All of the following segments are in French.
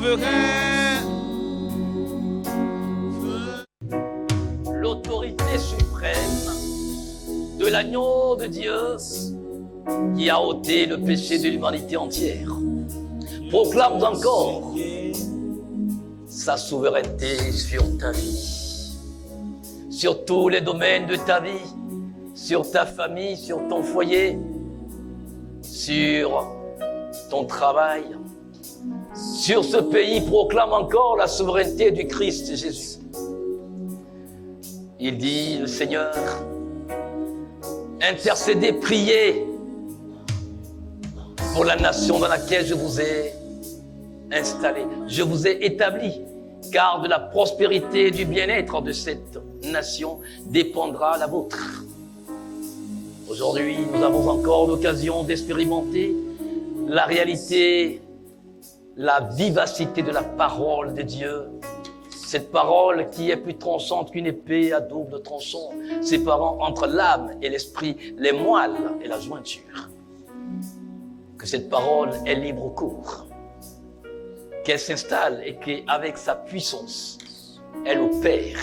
souverain. L'autorité suprême de l'agneau de Dieu qui a ôté le péché de l'humanité entière proclame encore sa souveraineté sur ta vie, sur tous les domaines de ta vie, sur ta famille, sur ton foyer, sur ton travail, sur ce pays. Proclame encore la souveraineté du Christ Jésus. Il dit, le Seigneur, intercédez, priez pour la nation dans laquelle je vous ai installé, je vous ai établi, car de la prospérité et du bien-être de cette nation dépendra la vôtre. Aujourd'hui, nous avons encore l'occasion d'expérimenter la réalité, la vivacité de la parole de Dieu. Cette parole qui est plus tranchante qu'une épée à double tranchant, séparant entre l'âme et l'esprit, les moelles et la jointure. Que cette parole est libre cours, qu'elle s'installe et qu'avec sa puissance, elle opère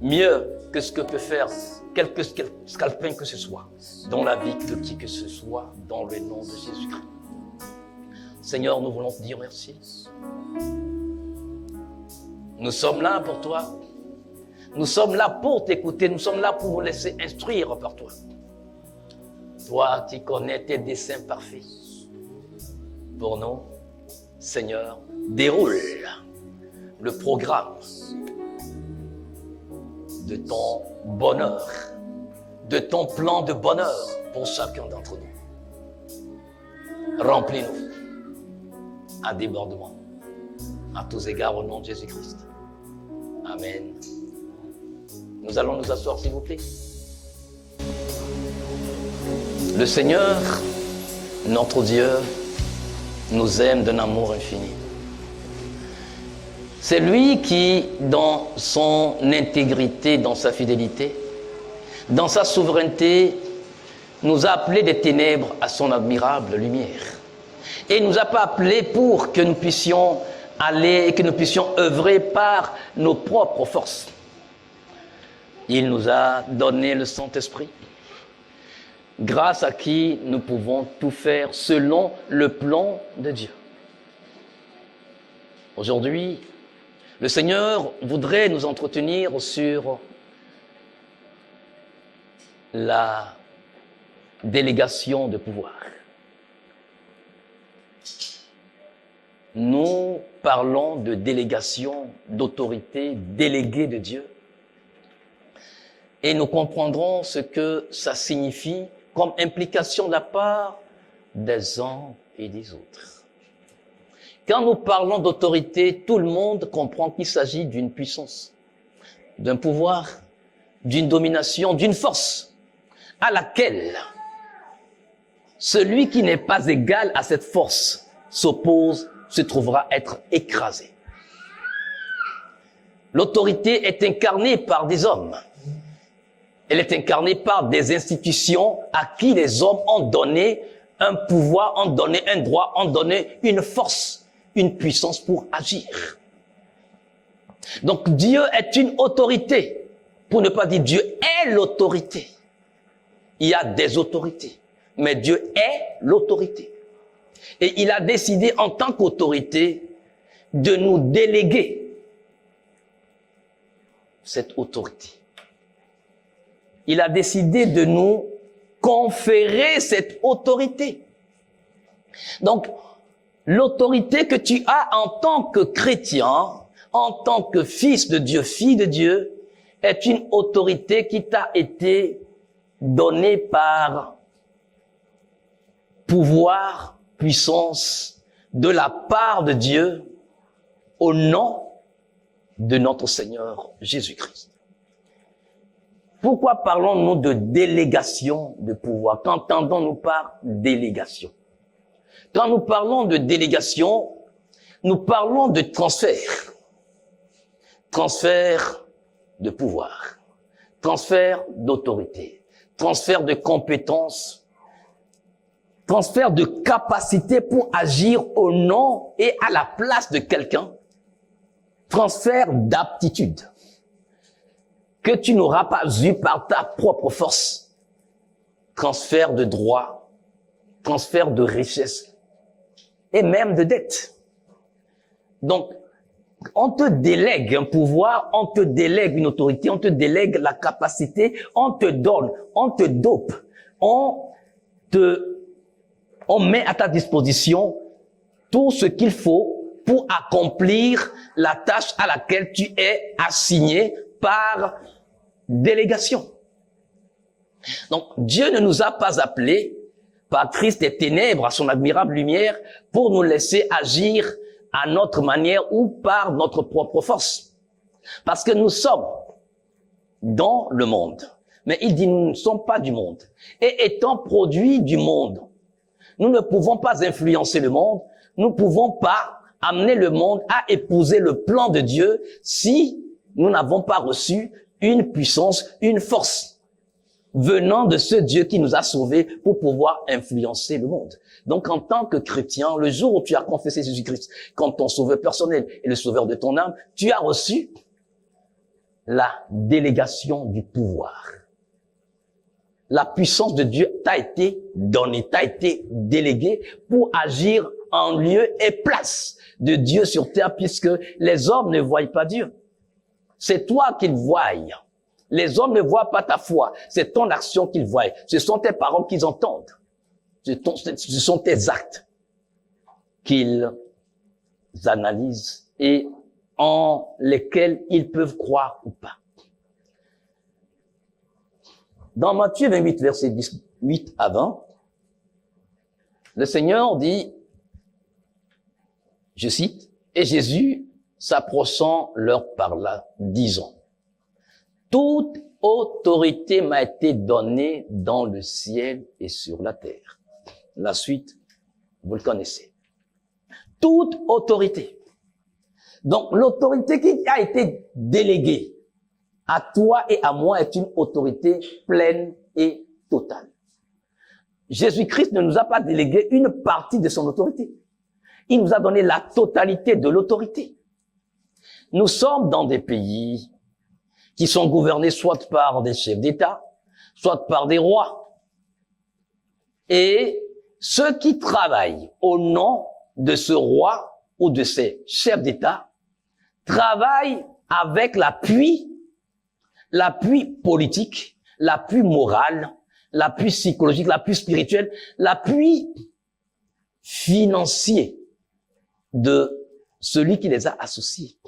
mieux que ce que peut faire quelque scalpin que ce soit, dans la vie de qui que ce soit, dans le nom de Jésus-Christ. Seigneur, nous voulons te dire merci. Nous sommes là pour toi. Nous sommes là pour t'écouter. Nous sommes là pour nous laisser instruire par toi. Toi qui connais tes desseins parfaits. Pour nous, Seigneur, déroule le programme de ton bonheur, de ton plan de bonheur pour chacun d'entre nous. Remplis-nous à débordement, à tous égards, au nom de Jésus-Christ. Amen. Nous allons nous asseoir, s'il vous plaît. Le Seigneur, notre Dieu, nous aime d'un amour infini. C'est lui qui, dans son intégrité, dans sa fidélité, dans sa souveraineté, nous a appelés des ténèbres à son admirable lumière. Et il ne nous a pas appelés pour que nous puissions aller et que nous puissions œuvrer par nos propres forces. Il nous a donné le Saint-Esprit, grâce à qui nous pouvons tout faire selon le plan de Dieu. Aujourd'hui, le Seigneur voudrait nous entretenir sur la délégation de pouvoir. Nous parlons de délégation, d'autorité déléguée de Dieu. Et nous comprendrons ce que ça signifie comme implication de la part des uns et des autres. Quand nous parlons d'autorité, tout le monde comprend qu'il s'agit d'une puissance, d'un pouvoir, d'une domination, d'une force à laquelle celui qui n'est pas égal à cette force s'oppose, se trouvera être écrasé. L'autorité est incarnée par des hommes. Elle est incarnée par des institutions à qui les hommes ont donné un pouvoir, ont donné un droit, ont donné une force, une puissance pour agir. Donc Dieu est une autorité, pour ne pas dire Dieu est l'autorité. Il y a des autorités, mais Dieu est l'autorité. Et il a décidé en tant qu'autorité de nous déléguer cette autorité. Il a décidé de nous conférer cette autorité. Donc, l'autorité que tu as en tant que chrétien, en tant que fils de Dieu, fille de Dieu, est une autorité qui t'a été donnée par pouvoir, puissance de la part de Dieu au nom de notre Seigneur Jésus-Christ. Pourquoi parlons-nous de délégation de pouvoir? Qu'entendons-nous par délégation? Quand nous parlons de délégation, nous parlons de transfert. Transfert de pouvoir, transfert d'autorité, transfert de compétences, transfert de capacité pour agir au nom et à la place de quelqu'un, transfert d'aptitude que tu n'auras pas eu par ta propre force, transfert de droit, transfert de richesse et même de dette. Donc, on te délègue un pouvoir, on te délègue une autorité, on te délègue la capacité, on te donne, on te dope, on met à ta disposition tout ce qu'il faut pour accomplir la tâche à laquelle tu es assigné par délégation. Donc, Dieu ne nous a pas appelés par Christ des ténèbres à son admirable lumière pour nous laisser agir à notre manière ou par notre propre force. Parce que nous sommes dans le monde. Mais il dit, nous ne sommes pas du monde. Et étant produits du monde, nous ne pouvons pas influencer le monde. Nous ne pouvons pas amener le monde à épouser le plan de Dieu si nous n'avons pas reçu une puissance, une force venant de ce Dieu qui nous a sauvés pour pouvoir influencer le monde. Donc, en tant que chrétien, le jour où tu as confessé Jésus-Christ comme ton sauveur personnel et le sauveur de ton âme, tu as reçu la délégation du pouvoir. La puissance de Dieu t'a été donnée, t'a été déléguée pour agir en lieu et place de Dieu sur terre, puisque les hommes ne voient pas Dieu. C'est toi qu'ils voient. Les hommes ne voient pas ta foi, c'est ton action qu'ils voient. Ce sont tes paroles qu'ils entendent. Ce sont tes actes qu'ils analysent et en lesquels ils peuvent croire ou pas. Dans Matthieu 28, verset 18 à 20, le Seigneur dit, je cite, « Et Jésus, s'approchant, leur parla, disant, « Toute autorité m'a été donnée dans le ciel et sur la terre. » La suite, vous le connaissez. Toute autorité. Donc, l'autorité qui a été déléguée à toi et à moi est une autorité pleine et totale. Jésus-Christ ne nous a pas délégué une partie de son autorité. Il nous a donné la totalité de l'autorité. Nous sommes dans des pays qui sont gouvernés soit par des chefs d'État, soit par des rois. Et ceux qui travaillent au nom de ce roi ou de ces chefs d'État travaillent avec l'appui politique, l'appui moral, l'appui psychologique, l'appui spirituel, l'appui financier de celui qui les a associés.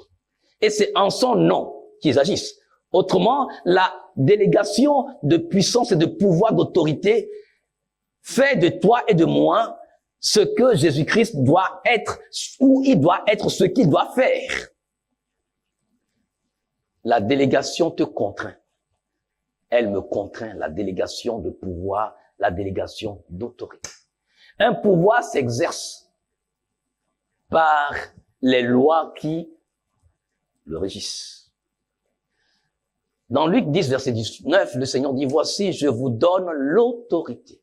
Et c'est en son nom qu'ils agissent. Autrement, la délégation de puissance et de pouvoir d'autorité fait de toi et de moi ce que Jésus-Christ doit être, ou il doit être ce qu'il doit faire. La délégation te contraint. Elle me contraint, la délégation de pouvoir, la délégation d'autorité. Un pouvoir s'exerce par les lois qui le régissent. Dans Luc 10, verset 19, le Seigneur dit, « Voici, je vous donne l'autorité. »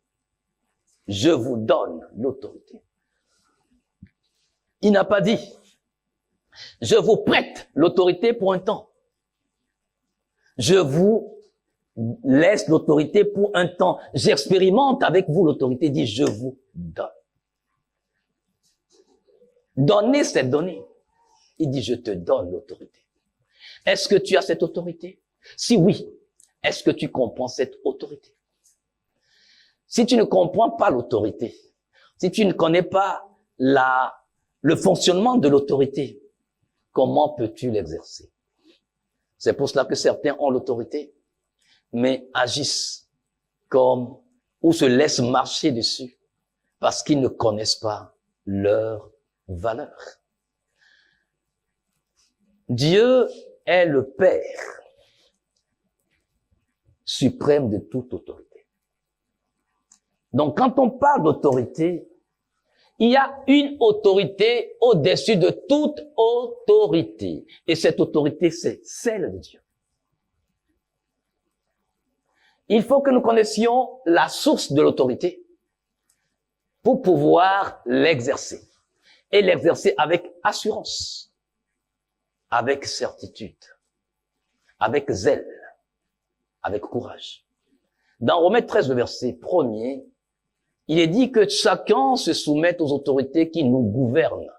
Je vous donne l'autorité. Il n'a pas dit, « Je vous prête l'autorité pour un temps. Je vous laisse l'autorité pour un temps. J'expérimente avec vous l'autorité. » Il dit, « Je vous donne. » Donner, c'est donner. Il dit, « Je te donne l'autorité. » Est-ce que tu as cette autorité? Si oui, est-ce que tu comprends cette autorité? Si tu ne comprends pas l'autorité, si tu ne connais pas le fonctionnement de l'autorité, comment peux-tu l'exercer? C'est pour cela que certains ont l'autorité, mais agissent comme, ou se laissent marcher dessus, parce qu'ils ne connaissent pas leur valeur. Dieu est le Père suprême de toute autorité. Donc, quand on parle d'autorité, il y a une autorité au-dessus de toute autorité. Et cette autorité, c'est celle de Dieu. Il faut que nous connaissions la source de l'autorité. pour pouvoir l'exercer. Et l'exercer avec assurance, avec certitude, avec zèle, avec courage. Dans Romains 13, le verset 1er, il est dit que chacun se soumette aux autorités qui nous gouvernent.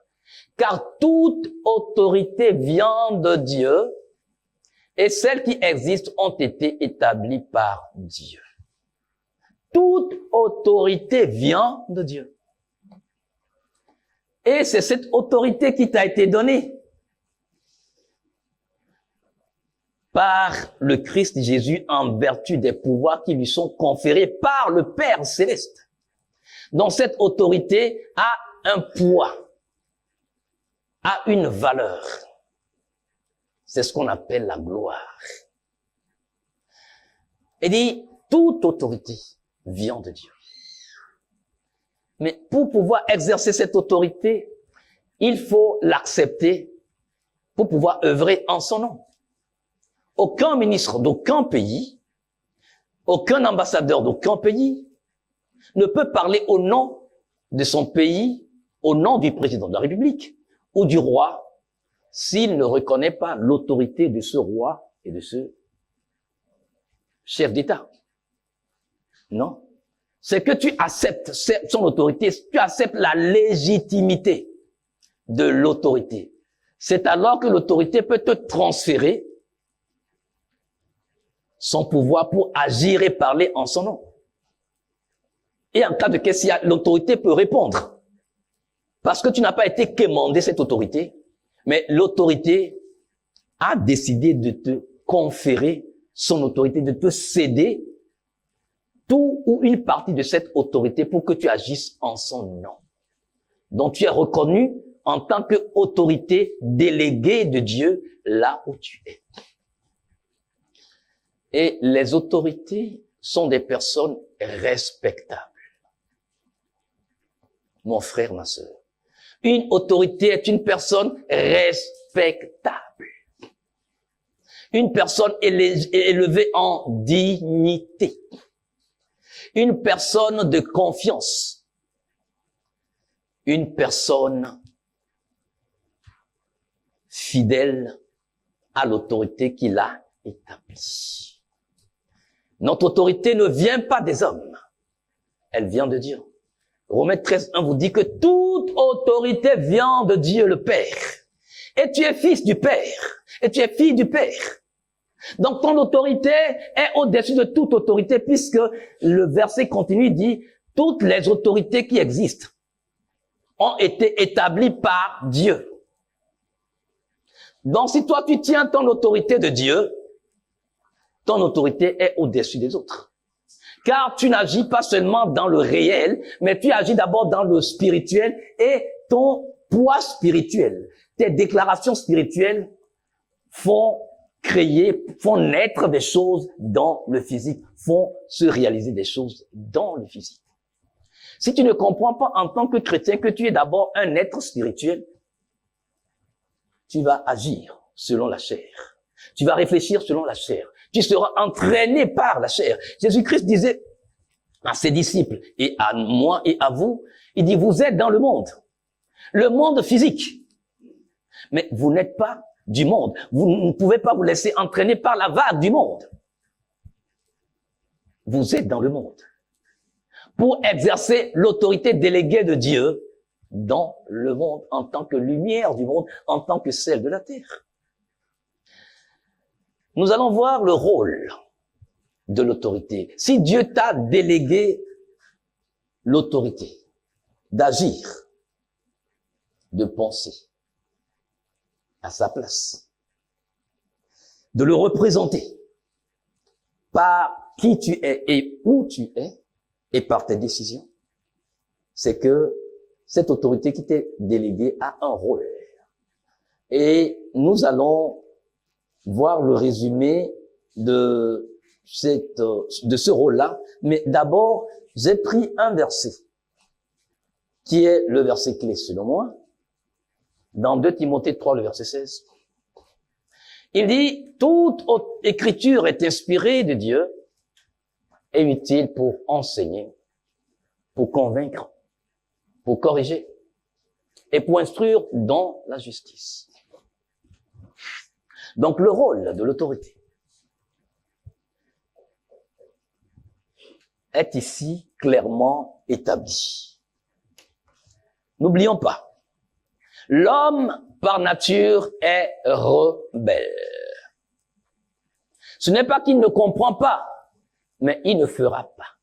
Car toute autorité vient de Dieu et celles qui existent ont été établies par Dieu. Toute autorité vient de Dieu. Et c'est cette autorité qui t'a été donnée par le Christ Jésus en vertu des pouvoirs qui lui sont conférés par le Père céleste. Donc cette autorité a un poids, a une valeur. C'est ce qu'on appelle la gloire. Il dit, toute autorité vient de Dieu. Mais pour pouvoir exercer cette autorité, il faut l'accepter pour pouvoir œuvrer en son nom. Aucun ministre d'aucun pays, aucun ambassadeur d'aucun pays ne peut parler au nom de son pays, au nom du président de la République ou du roi, s'il ne reconnaît pas l'autorité de ce roi et de ce chef d'État. Non. C'est que tu acceptes son autorité, tu acceptes la légitimité de l'autorité. C'est alors que l'autorité peut te transférer son pouvoir pour agir et parler en son nom. Et en cas de question, l'autorité peut répondre. Parce que tu n'as pas été quémandé cette autorité, mais l'autorité a décidé de te conférer son autorité, de te céder tout ou une partie de cette autorité pour que tu agisses en son nom. Donc tu es reconnu en tant qu'autorité déléguée de Dieu là où tu es. Et les autorités sont des personnes respectables. Mon frère, ma sœur. Une autorité est une personne respectable. Une personne élevée en dignité. Une personne de confiance. Une personne fidèle à l'autorité qu'il a établie. Notre autorité ne vient pas des hommes. Elle vient de Dieu. Romains 13:1 vous dit que toute autorité vient de Dieu le Père. Et tu es fils du Père. Et tu es fille du Père. Donc ton autorité est au-dessus de toute autorité puisque le verset continue dit toutes les autorités qui existent ont été établies par Dieu. Donc si toi tu tiens ton autorité de Dieu, ton autorité est au-dessus des autres. Car tu n'agis pas seulement dans le réel, mais tu agis d'abord dans le spirituel et ton poids spirituel. Tes déclarations spirituelles font naître des choses dans le physique, font se réaliser des choses dans le physique. Si tu ne comprends pas en tant que chrétien que tu es d'abord un être spirituel, tu vas agir selon la chair. Tu vas réfléchir selon la chair. Tu seras entraîné par la chair. Jésus-Christ disait à ses disciples et à moi et à vous, il dit, vous êtes dans le monde physique. Mais vous n'êtes pas du monde. Vous ne pouvez pas vous laisser entraîner par la vague du monde. Vous êtes dans le monde. Pour exercer l'autorité déléguée de Dieu dans le monde, en tant que lumière du monde, en tant que celle de la terre. Nous allons voir le rôle de l'autorité. Si Dieu t'a délégué l'autorité d'agir, de penser à sa place, de le représenter par qui tu es et où tu es et par tes décisions, c'est que cette autorité qui t'est déléguée a un rôle. Et nous allons voir le résumé de ce rôle-là. Mais d'abord, j'ai pris un verset, qui est le verset clé selon moi, dans 2 Timothée 3, le verset 16. Il dit, toute écriture est inspirée de Dieu et utile pour enseigner, pour convaincre, pour corriger et pour instruire dans la justice. Donc le rôle de l'autorité est ici clairement établi. N'oublions pas, l'homme par nature est rebelle. Ce n'est pas qu'il ne comprend pas, mais il ne fera pas.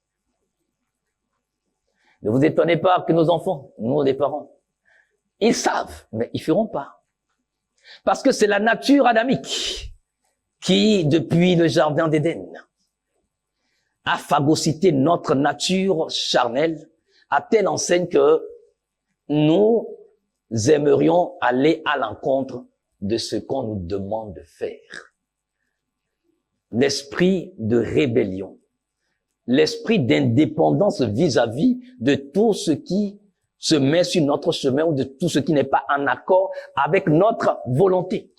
Ne vous étonnez pas que nos enfants, nous les parents, ils savent, mais ils feront pas. Parce que c'est la nature adamique qui, depuis le jardin d'Éden, a phagocyté notre nature charnelle à telle enseigne que nous aimerions aller à l'encontre de ce qu'on nous demande de faire. L'esprit de rébellion, l'esprit d'indépendance vis-à-vis de tout ce qui se met sur notre chemin ou de tout ce qui n'est pas en accord avec notre volonté.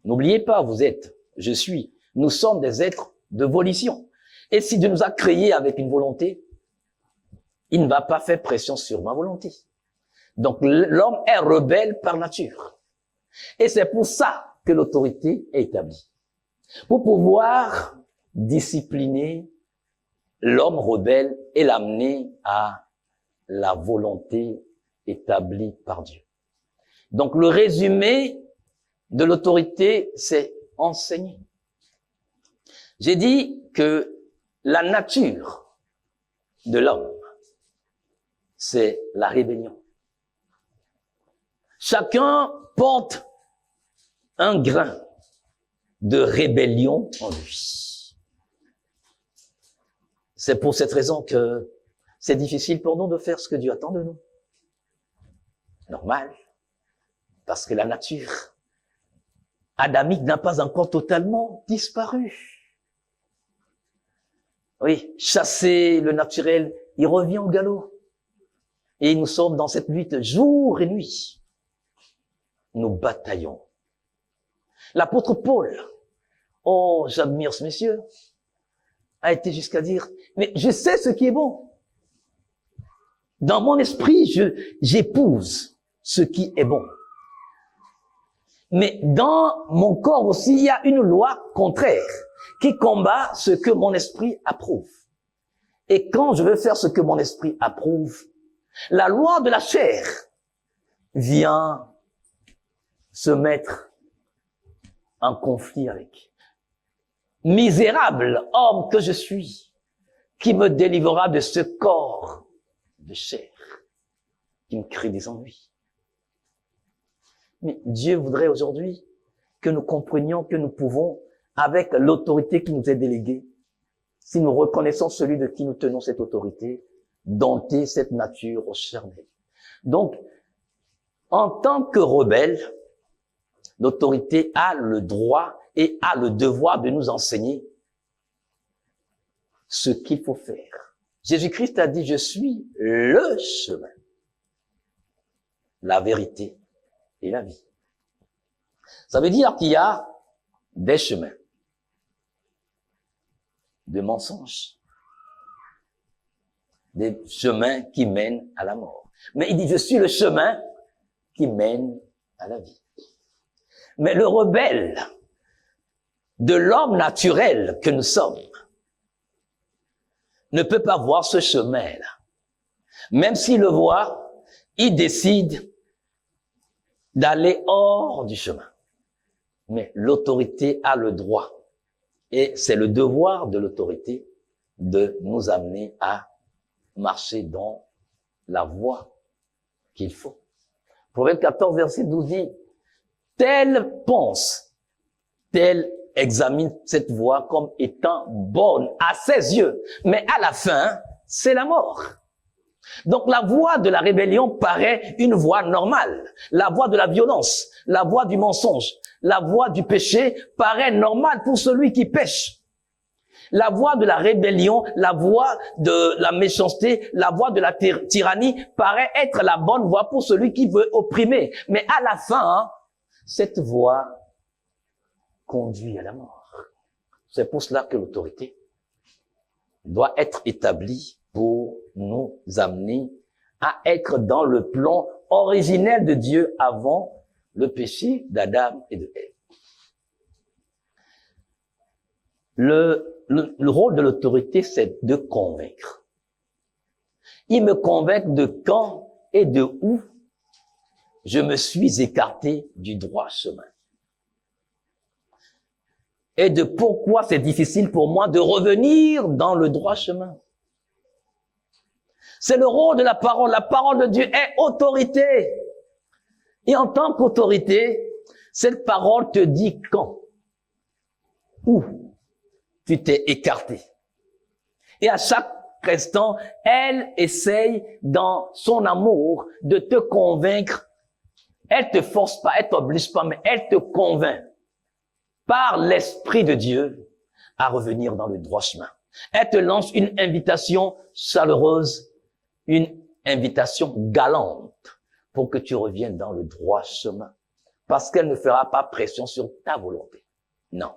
N'oubliez pas, vous êtes, je suis, nous sommes des êtres de volition. Et si Dieu nous a créés avec une volonté, il ne va pas faire pression sur ma volonté. Donc l'homme est rebelle par nature. Et c'est pour ça que l'autorité est établie. Pour pouvoir discipliner l'homme rebelle et l'amener à la volonté établie par Dieu. Donc le résumé de l'autorité, c'est enseigner. J'ai dit que la nature de l'homme, c'est la rébellion. Chacun porte un grain de rébellion en lui. C'est pour cette raison que c'est difficile pour nous de faire ce que Dieu attend de nous. Normal. Parce que la nature adamique n'a pas encore totalement disparu. Oui, chasser le naturel, il revient au galop. Et nous sommes dans cette lutte jour et nuit. Nous bataillons. L'apôtre Paul, oh, j'admire ce monsieur, a été jusqu'à dire, mais je sais ce qui est bon. Dans mon esprit, j'épouse ce qui est bon. Mais dans mon corps aussi, il y a une loi contraire qui combat ce que mon esprit approuve. Et quand je veux faire ce que mon esprit approuve, la loi de la chair vient se mettre en conflit avec. Misérable homme que je suis, qui me délivrera de ce corps de chair qui me crée des ennuis. Mais Dieu voudrait aujourd'hui que nous comprenions que nous pouvons, avec l'autorité qui nous est déléguée, si nous reconnaissons celui de qui nous tenons cette autorité, dompter cette nature charnelle. Donc, en tant que rebelle, l'autorité a le droit et a le devoir de nous enseigner ce qu'il faut faire. Jésus-Christ a dit, je suis le chemin, la vérité et la vie. Ça veut dire qu'il y a des chemins de mensonges, des chemins qui mènent à la mort. Mais il dit, je suis le chemin qui mène à la vie. Mais le rebelle de l'homme naturel que nous sommes ne peut pas voir ce chemin-là. Même s'il le voit, il décide d'aller hors du chemin. Mais l'autorité a le droit, et c'est le devoir de l'autorité de nous amener à marcher dans la voie qu'il faut. Proverbe 14, verset 12 dit, tel pense, tel examine cette voie comme étant bonne à ses yeux, mais à la fin, c'est la mort. Donc la voie de la rébellion paraît une voie normale. La voie de la violence, la voie du mensonge, la voie du péché paraît normale pour celui qui pêche. La voie de la rébellion, la voie de la méchanceté, la voie de la tyrannie paraît être la bonne voie pour celui qui veut opprimer. Mais à la fin, cette voie conduit à la mort. C'est pour cela que l'autorité doit être établie pour nous amener à être dans le plan originel de Dieu avant le péché d'Adam et de Ève. Le rôle de l'autorité, c'est de convaincre. Il me convainc de quand et de où je me suis écarté du droit chemin. Et de pourquoi c'est difficile pour moi de revenir dans le droit chemin. C'est le rôle de la parole. La parole de Dieu est autorité. Et en tant qu'autorité, cette parole te dit quand, où tu t'es écarté. Et à chaque instant, elle essaye dans son amour de te convaincre. Elle te force pas, elle t'oblige pas, mais elle te convainc par l'Esprit de Dieu à revenir dans le droit chemin. Elle te lance une invitation chaleureuse, une invitation galante pour que tu reviennes dans le droit chemin. Parce qu'elle ne fera pas pression sur ta volonté. Non.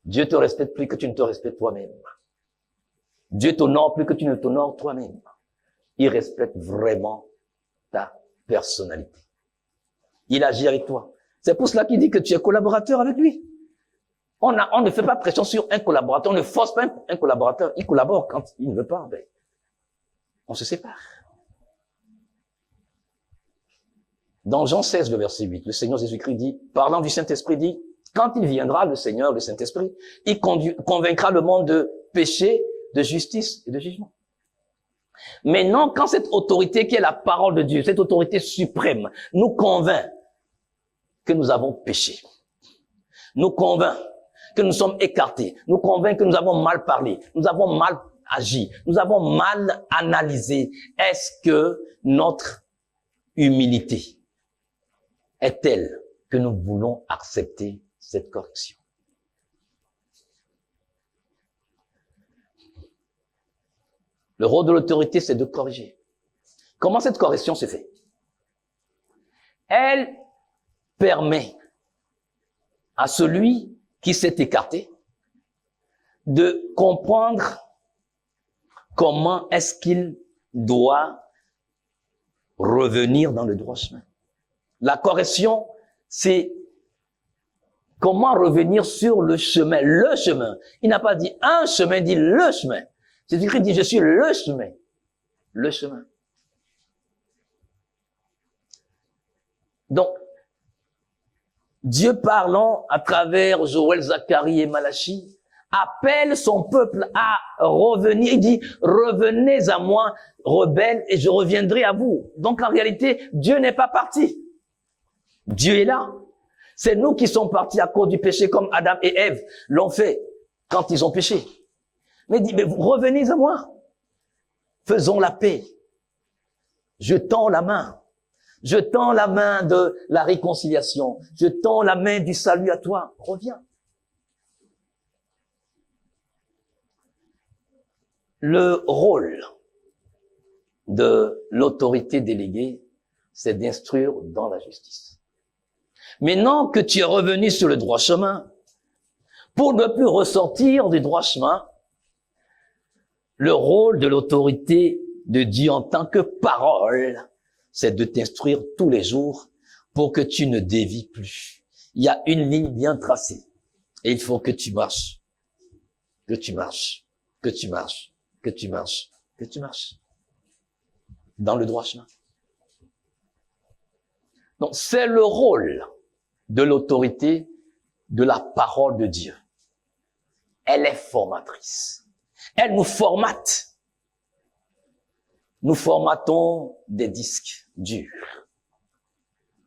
Dieu te respecte plus que tu ne te respectes toi-même. Dieu t'honore plus que tu ne t'honores toi-même. Il respecte vraiment ta personnalité. Il agit avec toi. C'est pour cela qu'il dit que tu es collaborateur avec lui. On ne fait pas pression sur un collaborateur, on ne force pas un collaborateur. Il collabore quand il ne veut pas. Ben, on se sépare. Dans Jean 16, le verset 8, le Seigneur Jésus-Christ dit, parlant du Saint-Esprit, dit, quand il viendra, le Seigneur, le Saint-Esprit, il convaincra le monde de péché, de justice et de jugement. Mais non, quand cette autorité qui est la parole de Dieu, cette autorité suprême, nous convainc que nous avons péché, nous convainc que nous sommes écartés, nous convainc que nous avons mal parlé, nous avons mal agi, nous avons mal analysé. Est-ce que notre humilité est telle que nous voulons accepter cette correction? Le rôle de l'autorité, c'est de corriger. Comment cette correction se fait? Elle permet à celui qui s'est écarté de comprendre comment est-ce qu'il doit revenir dans le droit chemin. La correction, c'est comment revenir sur le chemin. Le chemin. Il n'a pas dit un chemin, il dit le chemin. Jésus-Christ dit, je suis le chemin. Le chemin. Donc, Dieu parlant à travers Joël, Zacharie et Malachie, appelle son peuple à revenir. Il dit, revenez à moi, rebelles, et je reviendrai à vous. Donc, en réalité, Dieu n'est pas parti. Dieu est là. C'est nous qui sommes partis à cause du péché, comme Adam et Ève l'ont fait quand ils ont péché. Mais il dit, mais vous revenez à moi. Faisons la paix. Je tends la main. Je tends la main de la réconciliation. Je tends la main du salut à toi. Reviens. Le rôle de l'autorité déléguée, c'est d'instruire dans la justice. Maintenant que tu es revenu sur le droit chemin, pour ne plus ressortir du droit chemin, le rôle de l'autorité de Dieu en tant que parole, c'est de t'instruire tous les jours pour que tu ne dévies plus. Il y a une ligne bien tracée et il faut que tu marches, que tu marches, que tu marches, que tu marches, que tu marches dans le droit chemin. Donc, c'est le rôle de l'autorité de la parole de Dieu. Elle est formatrice. Elle nous formate. Nous formatons des disques durs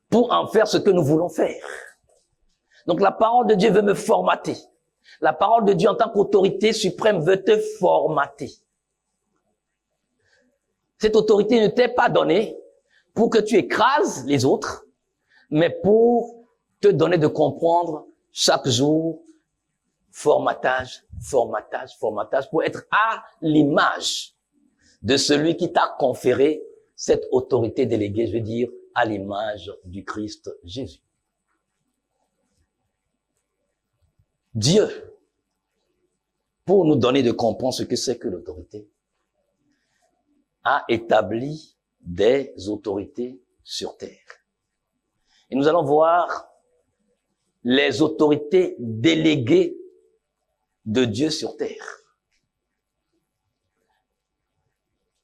pour en faire ce que nous voulons faire. Donc la parole de Dieu veut me formater. La parole de Dieu en tant qu'autorité suprême veut te formater. Cette autorité ne t'est pas donnée pour que tu écrases les autres, mais pour te donner de comprendre chaque jour, formatage, formatage, formatage, pour être à l'image de celui qui t'a conféré cette autorité déléguée, je veux dire, à l'image du Christ Jésus. Dieu, pour nous donner de comprendre ce que c'est que l'autorité, a établi des autorités sur terre. Et nous allons voir les autorités déléguées de Dieu sur terre.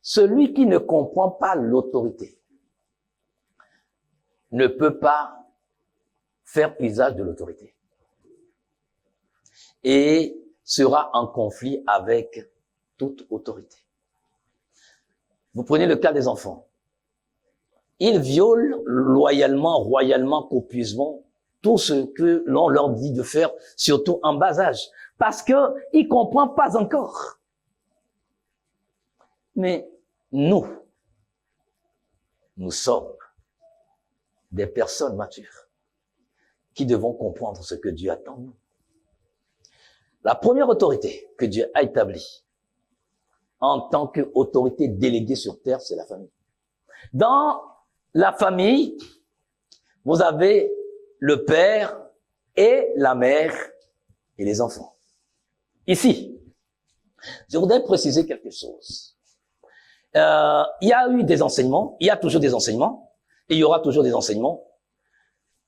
Celui qui ne comprend pas l'autorité ne peut pas faire usage de l'autorité et sera en conflit avec toute autorité. Vous prenez le cas des enfants. Ils violent loyalement, royalement, copieusement tout ce que l'on leur dit de faire, surtout en bas âge, parce que ils comprennent pas encore. Mais nous sommes des personnes matures qui devons comprendre ce que Dieu attend de nous. La première autorité que Dieu a établie en tant qu'autorité déléguée sur terre, c'est la famille. Dans la famille, vous avez le père et la mère et les enfants. Ici, je voudrais préciser quelque chose. Il y a eu des enseignements, il y a toujours des enseignements, et il y aura toujours des enseignements,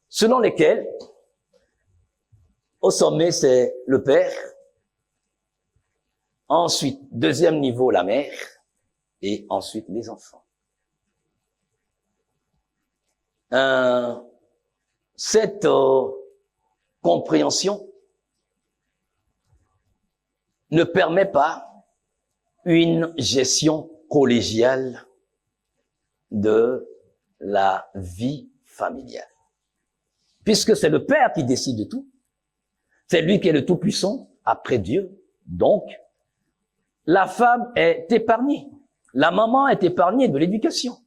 selon lesquels, au sommet, c'est le père, ensuite, deuxième niveau, la mère, et ensuite les enfants. Cette compréhension ne permet pas une gestion collégiale de la vie familiale. Puisque c'est le père qui décide de tout, c'est lui qui est le tout-puissant après Dieu. Donc, la femme est épargnée. La maman est épargnée de l'éducation.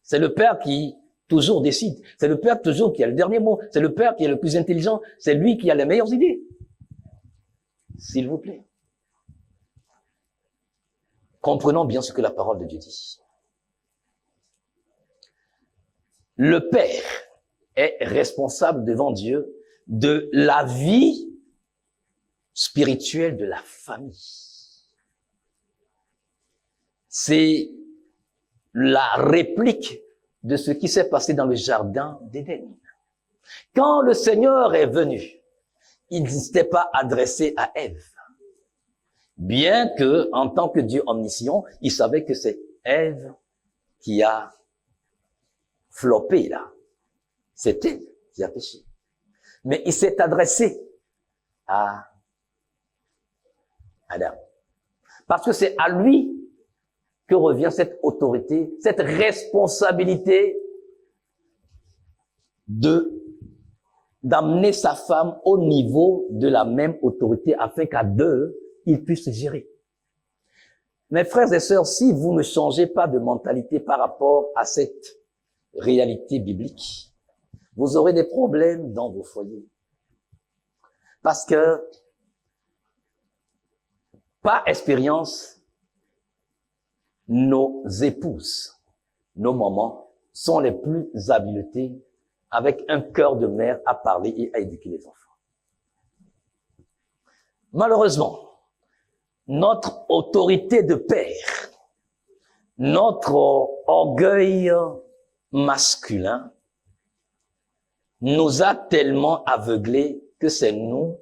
C'est le père qui toujours décide. C'est le père toujours qui a le dernier mot. C'est le père qui est le plus intelligent. C'est lui qui a les meilleures idées. S'il vous plaît. Comprenons bien ce que la parole de Dieu dit. Le père est responsable devant Dieu de la vie spirituelle de la famille. C'est la réplique de ce qui s'est passé dans le jardin d'Éden. Quand le Seigneur est venu, il ne s'était pas adressé à Ève. Bien que, en tant que Dieu omniscient, il savait que c'est Ève qui a floppé là. C'est elle qui a péché. Mais il s'est adressé à Adam. Parce que c'est à lui que revient cette autorité, cette responsabilité d'amener sa femme au niveau de la même autorité afin qu'à deux, ils puissent se gérer. Mes frères et sœurs, si vous ne changez pas de mentalité par rapport à cette réalité biblique, vous aurez des problèmes dans vos foyers. Parce que, par expérience, nos épouses, nos mamans, sont les plus habilitées avec un cœur de mère à parler et à éduquer les enfants. Malheureusement, notre autorité de père, notre orgueil masculin nous a tellement aveuglés que c'est nous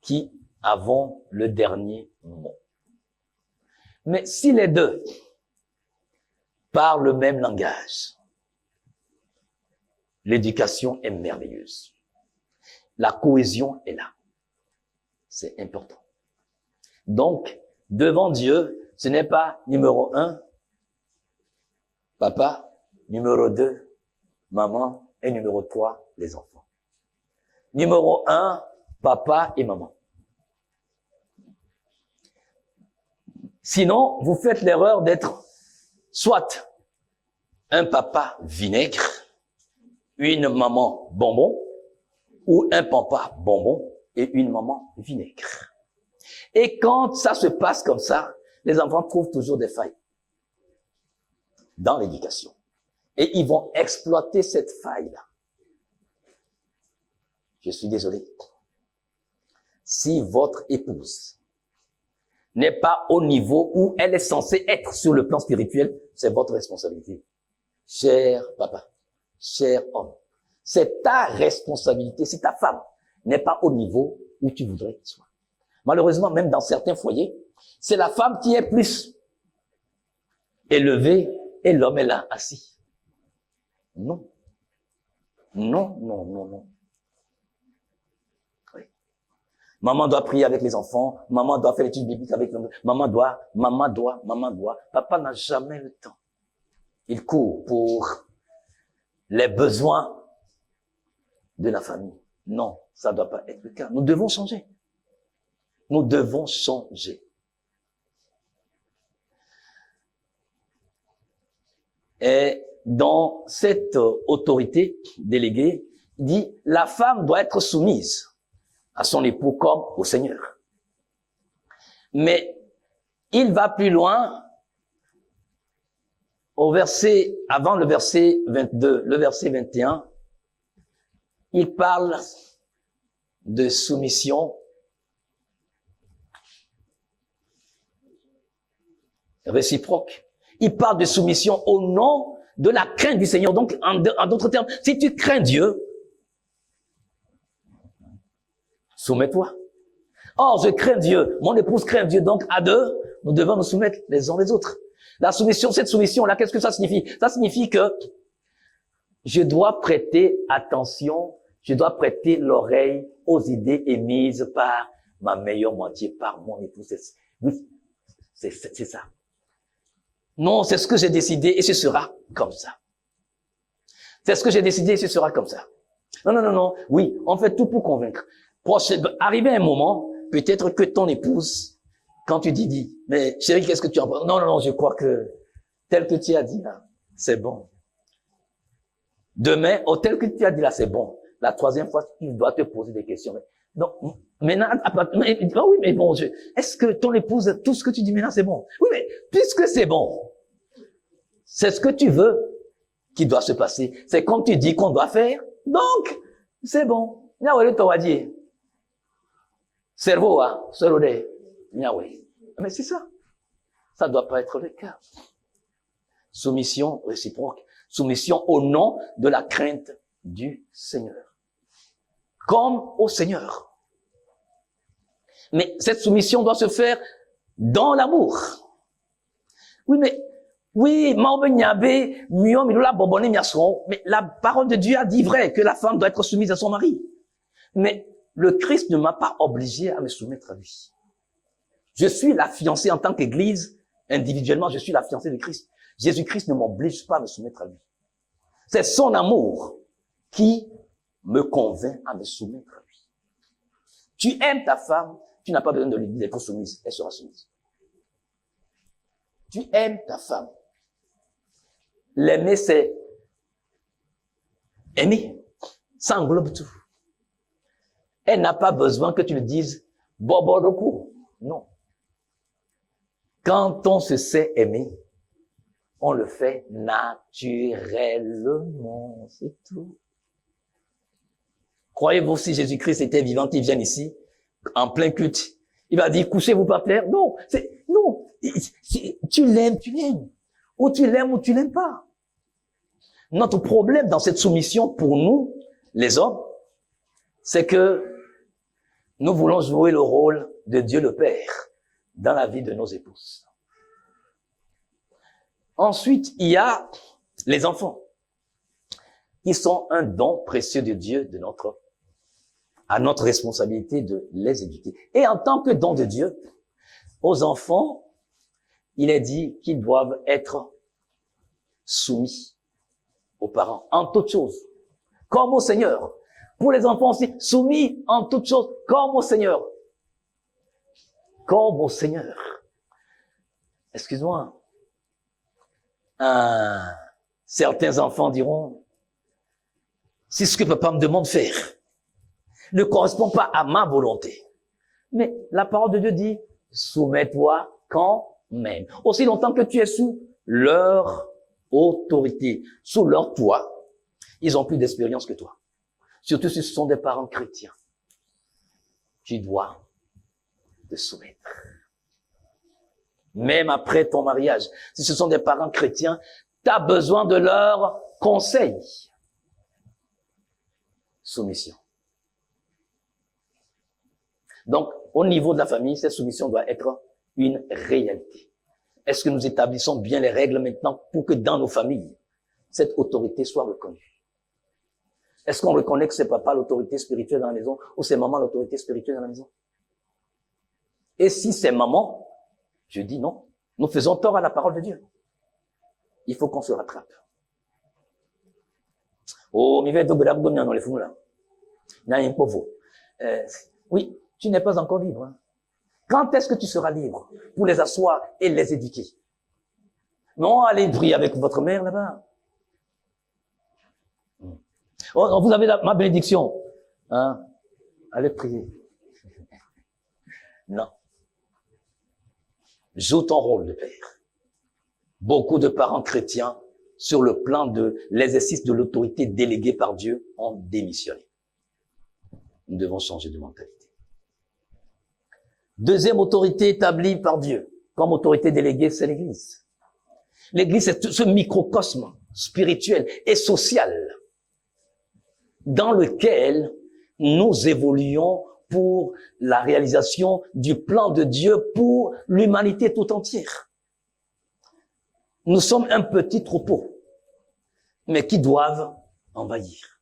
qui avons le dernier mot. Mais si les deux parlent le même langage, l'éducation est merveilleuse. La cohésion est là. C'est important. Donc, devant Dieu, ce n'est pas numéro 1, papa, numéro 2, maman, et numéro 3, les enfants. Numéro 1, papa et maman. Sinon, vous faites l'erreur d'être soit un papa vinaigre, une maman bonbon, ou un papa bonbon et une maman vinaigre. Et quand ça se passe comme ça, les enfants trouvent toujours des failles dans l'éducation. Et ils vont exploiter cette faille-là. Je suis désolé. Si votre épouse n'est pas au niveau où elle est censée être sur le plan spirituel, c'est votre responsabilité. Cher papa, cher homme, c'est ta responsabilité. Si ta femme n'est pas au niveau où tu voudrais qu'elle soit. Malheureusement, même dans certains foyers, c'est la femme qui est plus élevée et l'homme est là, assis. Non. Non, non, non, non. Oui. Maman doit prier avec les enfants, maman doit faire l'étude biblique avec l'homme, maman doit. Papa n'a jamais le temps. Il court pour les besoins de la famille. Non, ça ne doit pas être le cas. Nous devons changer. Nous devons changer. Et dans cette autorité déléguée, il dit, la femme doit être soumise à son époux comme au Seigneur. Mais il va plus loin au verset, avant le verset 22, le verset 21, il parle de soumission réciproque. Il parle de soumission au nom de la crainte du Seigneur. Donc, en d'autres termes, si tu crains Dieu, soumets-toi. Or, je crains Dieu, mon épouse craint Dieu, donc à deux, nous devons nous soumettre les uns les autres. La soumission, cette soumission-là, qu'est-ce que ça signifie? Ça signifie que je dois prêter attention, je dois prêter l'oreille aux idées émises par ma meilleure moitié, par mon épouse. Oui, c'est ça. Non, c'est ce que j'ai décidé et ce sera comme ça. C'est ce que j'ai décidé et ce sera comme ça. Non. Oui, on fait tout pour convaincre. Arrivé un moment, peut-être que ton épouse, quand tu dis, mais chérie, qu'est-ce que tu en penses? Non, je crois que tel que tu as dit là, c'est bon. Demain, tel que tu as dit là, c'est bon. La troisième fois, il doit te poser des questions. Donc, maintenant, oui, mais bon, est-ce que ton épouse, tout ce que tu dis maintenant, c'est bon? Oui, mais puisque c'est bon, c'est ce que tu veux qui doit se passer. C'est comme tu dis qu'on doit faire. Donc, c'est bon. Cerveau, mais c'est ça. Ça doit pas être le cas. Soumission réciproque. Soumission au nom de la crainte du Seigneur. Comme au Seigneur. Mais cette soumission doit se faire dans l'amour. Mais la parole de Dieu a dit vrai que la femme doit être soumise à son mari. Mais le Christ ne m'a pas obligé à me soumettre à lui. Je suis la fiancée en tant qu'Église, individuellement, je suis la fiancée de Christ. Jésus-Christ ne m'oblige pas à me soumettre à lui. C'est son amour qui me convainc à me soumettre à lui. Tu aimes ta femme, tu n'as pas besoin de lui dire d'être soumise, elle sera soumise. Tu aimes ta femme. L'aimer, c'est aimer. Ça englobe tout. Elle n'a pas besoin que tu lui dises « bobo roku ». Non. Quand on se sait aimer, on le fait naturellement, c'est tout. Croyez-vous, si Jésus-Christ était vivant, il vient ici, en plein culte, il va dire, couchez-vous par terre? Non, tu l'aimes. Ou tu l'aimes pas. Notre problème dans cette soumission pour nous, les hommes, c'est que nous voulons jouer le rôle de Dieu le Père dans la vie de nos épouses. Ensuite, il y a les enfants, qui sont un don précieux de Dieu à notre responsabilité de les éduquer. Et en tant que don de Dieu, aux enfants, il est dit qu'ils doivent être soumis aux parents en toutes choses, comme au Seigneur. Pour les enfants aussi, soumis en toutes choses, comme au Seigneur. Comme au Seigneur. Excuse-moi. Certains enfants diront, si ce que papa me demande de faire ne correspond pas à ma volonté. Mais la parole de Dieu dit, soumets-toi quand même. Aussi longtemps que tu es sous leur autorité, sous leur toit, ils ont plus d'expérience que toi. Surtout si ce sont des parents chrétiens. Tu dois te soumettre. même après ton mariage. Si ce sont des parents chrétiens, tu as besoin de leur conseil. Soumission. Donc, au niveau de la famille, cette soumission doit être une réalité. Est-ce que nous établissons bien les règles maintenant pour que dans nos familles, cette autorité soit reconnue? Est-ce qu'on reconnaît que c'est papa l'autorité spirituelle dans la maison ou c'est maman l'autorité spirituelle dans la maison? Et si c'est maman, je dis non. Nous faisons tort à la parole de Dieu. Il faut qu'on se rattrape. Oh, mais les fous là. Oui, tu n'es pas encore libre. Hein. Quand est-ce que tu seras libre pour les asseoir et les éduquer? Non, allez prier avec votre mère là-bas. Oh, vous avez ma bénédiction. Hein? Allez prier. Non. Joue ton rôle de père. Beaucoup de parents chrétiens, sur le plan de l'exercice de l'autorité déléguée par Dieu, ont démissionné. Nous devons changer de mentalité. Deuxième autorité établie par Dieu, comme autorité déléguée, c'est l'Église. L'Église, c'est ce microcosme spirituel et social dans lequel nous évoluons pour la réalisation du plan de Dieu pour l'humanité tout entière. Nous sommes un petit troupeau, mais qui doivent envahir.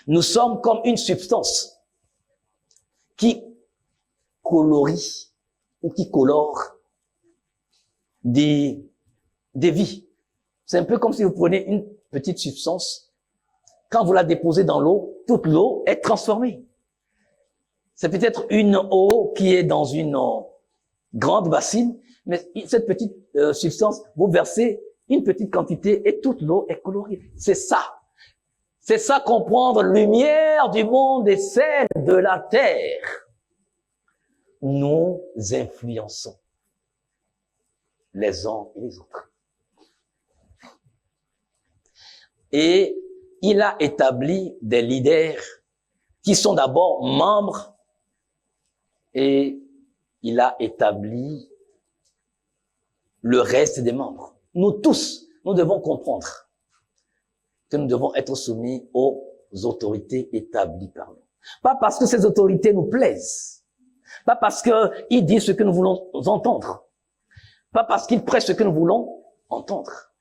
Nous sommes comme une substance qui colorie ou qui colore des vies. C'est un peu comme si vous prenez une petite substance, quand vous la déposez dans l'eau, toute l'eau est transformée. C'est peut-être une eau qui est dans une grande bassine, mais cette petite substance, vous versez une petite quantité et toute l'eau est colorée. C'est ça. C'est ça comprendre lumière du monde et celle de la terre. Nous influençons les uns et les autres. Et il a établi des leaders qui sont d'abord membres et il a établi le reste des membres. Nous tous, nous devons comprendre que nous devons être soumis aux autorités établies par nous. Pas parce que ces autorités nous plaisent, pas parce qu'ils disent ce que nous voulons entendre, pas parce qu'ils prêchent ce que nous voulons entendre,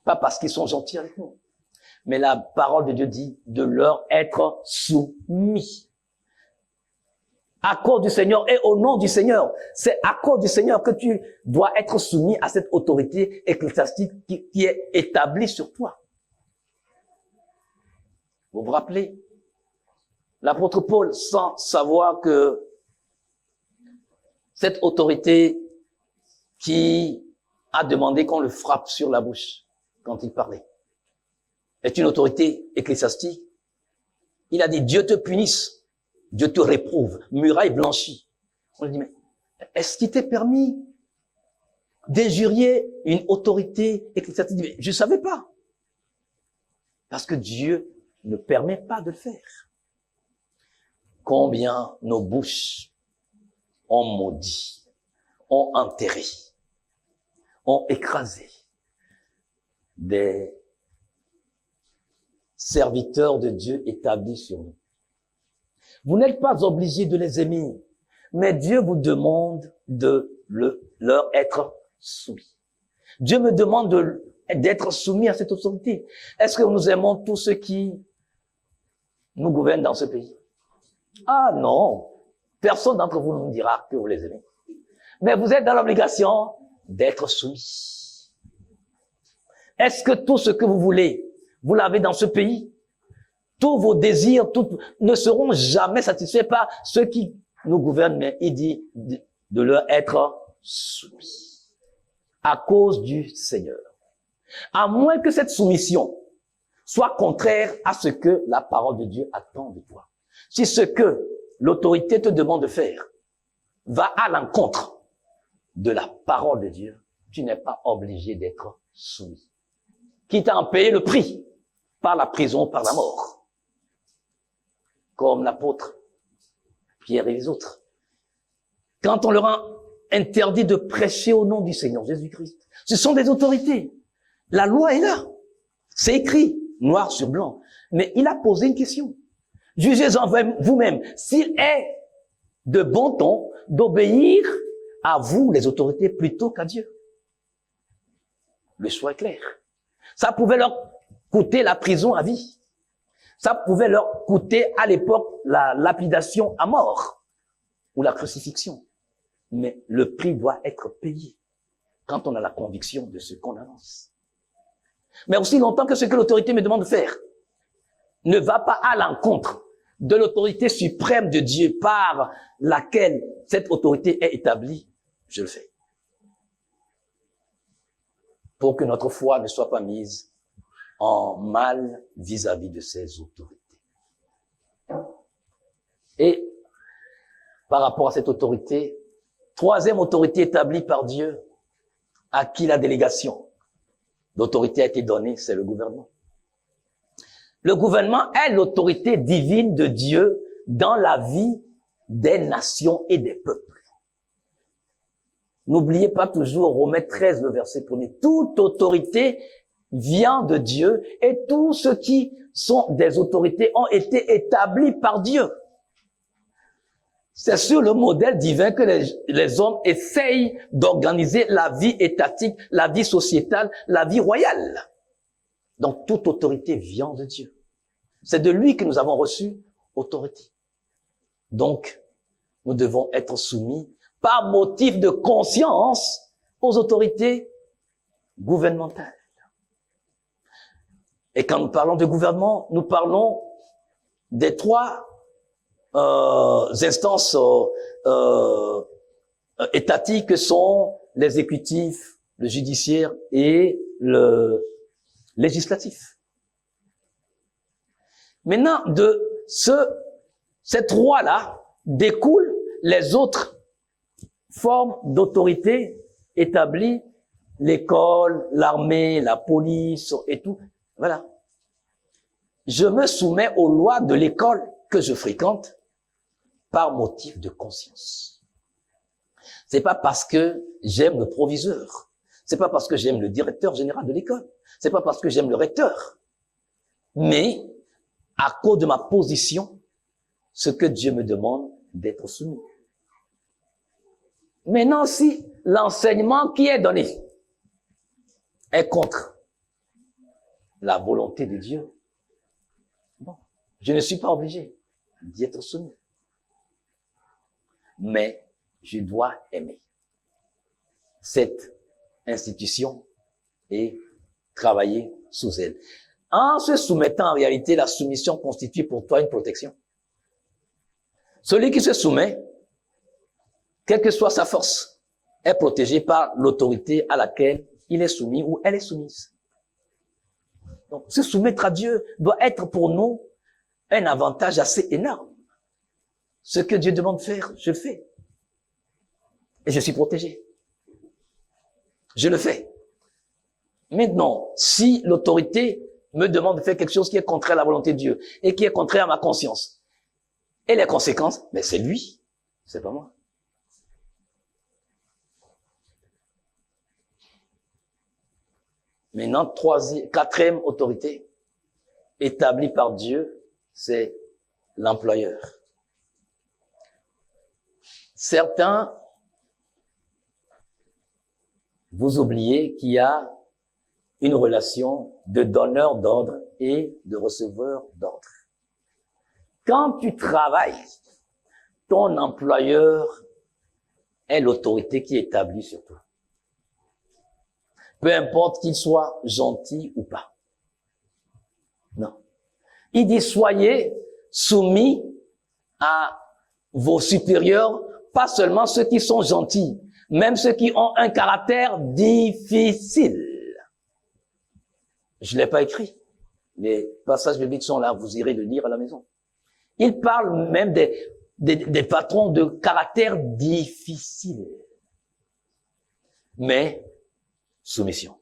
pas parce qu'ils sont gentils avec nous, mais la parole de Dieu dit de leur être soumis. À cause du Seigneur et au nom du Seigneur. C'est à cause du Seigneur que tu dois être soumis à cette autorité ecclésiastique qui est établie sur toi. Vous vous rappelez? L'apôtre Paul, sans savoir que cette autorité qui a demandé qu'on le frappe sur la bouche quand il parlait est une autorité ecclésiastique. Il a dit, Dieu te punisse. Dieu te réprouve, muraille blanchie. On lui dit, mais est-ce qu'il t'est permis d'injurier une autorité ecclésiastique? Je ne savais pas. Parce que Dieu ne permet pas de le faire. Combien nos bouches ont maudit, ont enterré, ont écrasé des serviteurs de Dieu établis sur nous. Vous n'êtes pas obligé de les aimer, mais Dieu vous demande de leur être soumis. Dieu me demande d'être soumis à cette autorité. Est-ce que nous aimons tous ceux qui nous gouvernent dans ce pays? Ah non, personne d'entre vous ne nous dira que vous les aimez. Mais vous êtes dans l'obligation d'être soumis. Est-ce que tout ce que vous voulez, vous l'avez dans ce pays? Tous vos désirs ne seront jamais satisfaits par ceux qui nous gouvernent, mais il dit de leur être soumis à cause du Seigneur. À moins que cette soumission soit contraire à ce que la parole de Dieu attend de toi. Si ce que l'autorité te demande de faire va à l'encontre de la parole de Dieu, tu n'es pas obligé d'être soumis. Quitte à en payer le prix par la prison, par la mort. Comme l'apôtre Pierre et les autres. Quand on leur a interdit de prêcher au nom du Seigneur Jésus-Christ. Ce sont des autorités. La loi est là. C'est écrit, noir sur blanc. Mais il a posé une question. Jugez-en vous-même s'il est de bon ton d'obéir à vous, les autorités, plutôt qu'à Dieu. Le choix est clair. Ça pouvait leur coûter la prison à vie. Ça pouvait leur coûter à l'époque la lapidation à mort ou la crucifixion. Mais le prix doit être payé quand on a la conviction de ce qu'on annonce. Mais aussi longtemps que ce que l'autorité me demande de faire ne va pas à l'encontre de l'autorité suprême de Dieu par laquelle cette autorité est établie, je le fais. Pour que notre foi ne soit pas mise en mal vis-à-vis de ces autorités. Et par rapport à cette autorité, troisième autorité établie par Dieu, à qui la délégation d'autorité a été donnée, c'est le gouvernement. Le gouvernement est l'autorité divine de Dieu dans la vie des nations et des peuples. N'oubliez pas toujours Romains 13, le verset 1er. Toute autorité vient de Dieu et tous ceux qui sont des autorités ont été établis par Dieu. C'est sur le modèle divin que les hommes essayent d'organiser la vie étatique, la vie sociétale, la vie royale. Donc toute autorité vient de Dieu. C'est de lui que nous avons reçu autorité. Donc, nous devons être soumis par motif de conscience aux autorités gouvernementales. Et quand nous parlons de gouvernement, nous parlons des trois instances étatiques que sont l'exécutif, le judiciaire et le législatif. Maintenant, de ces trois-là découlent les autres formes d'autorité établies, l'école, l'armée, la police et tout. Voilà. Je me soumets aux lois de l'école que je fréquente par motif de conscience. C'est pas parce que j'aime le proviseur. C'est pas parce que j'aime le directeur général de l'école. C'est pas parce que j'aime le recteur. Mais, à cause de ma position, ce que Dieu me demande d'être soumis. Maintenant, si l'enseignement qui est donné est contre la volonté de Dieu, bon, je ne suis pas obligé d'y être soumis. Mais je dois aimer cette institution et travailler sous elle. En se soumettant, en réalité, la soumission constitue pour toi une protection. Celui qui se soumet, quelle que soit sa force, est protégé par l'autorité à laquelle il est soumis ou elle est soumise. Donc, se soumettre à Dieu doit être pour nous un avantage assez énorme. Ce que Dieu demande de faire, je le fais. Et je suis protégé. Je le fais. Maintenant, si l'autorité me demande de faire quelque chose qui est contraire à la volonté de Dieu et qui est contraire à ma conscience, et les conséquences, mais c'est lui, c'est pas moi. Maintenant, quatrième autorité établie par Dieu, c'est l'employeur. Certains, vous oubliez qu'il y a une relation de donneur d'ordre et de receveur d'ordre. Quand tu travailles, ton employeur est l'autorité qui est établie sur toi. Peu importe qu'il soit gentil ou pas. Non. Il dit, soyez soumis à vos supérieurs, pas seulement ceux qui sont gentils, même ceux qui ont un caractère difficile. Je l'ai pas écrit. Les passages bibliques sont là, vous irez le lire à la maison. Il parle même des patrons de caractère difficile. Mais, soumission.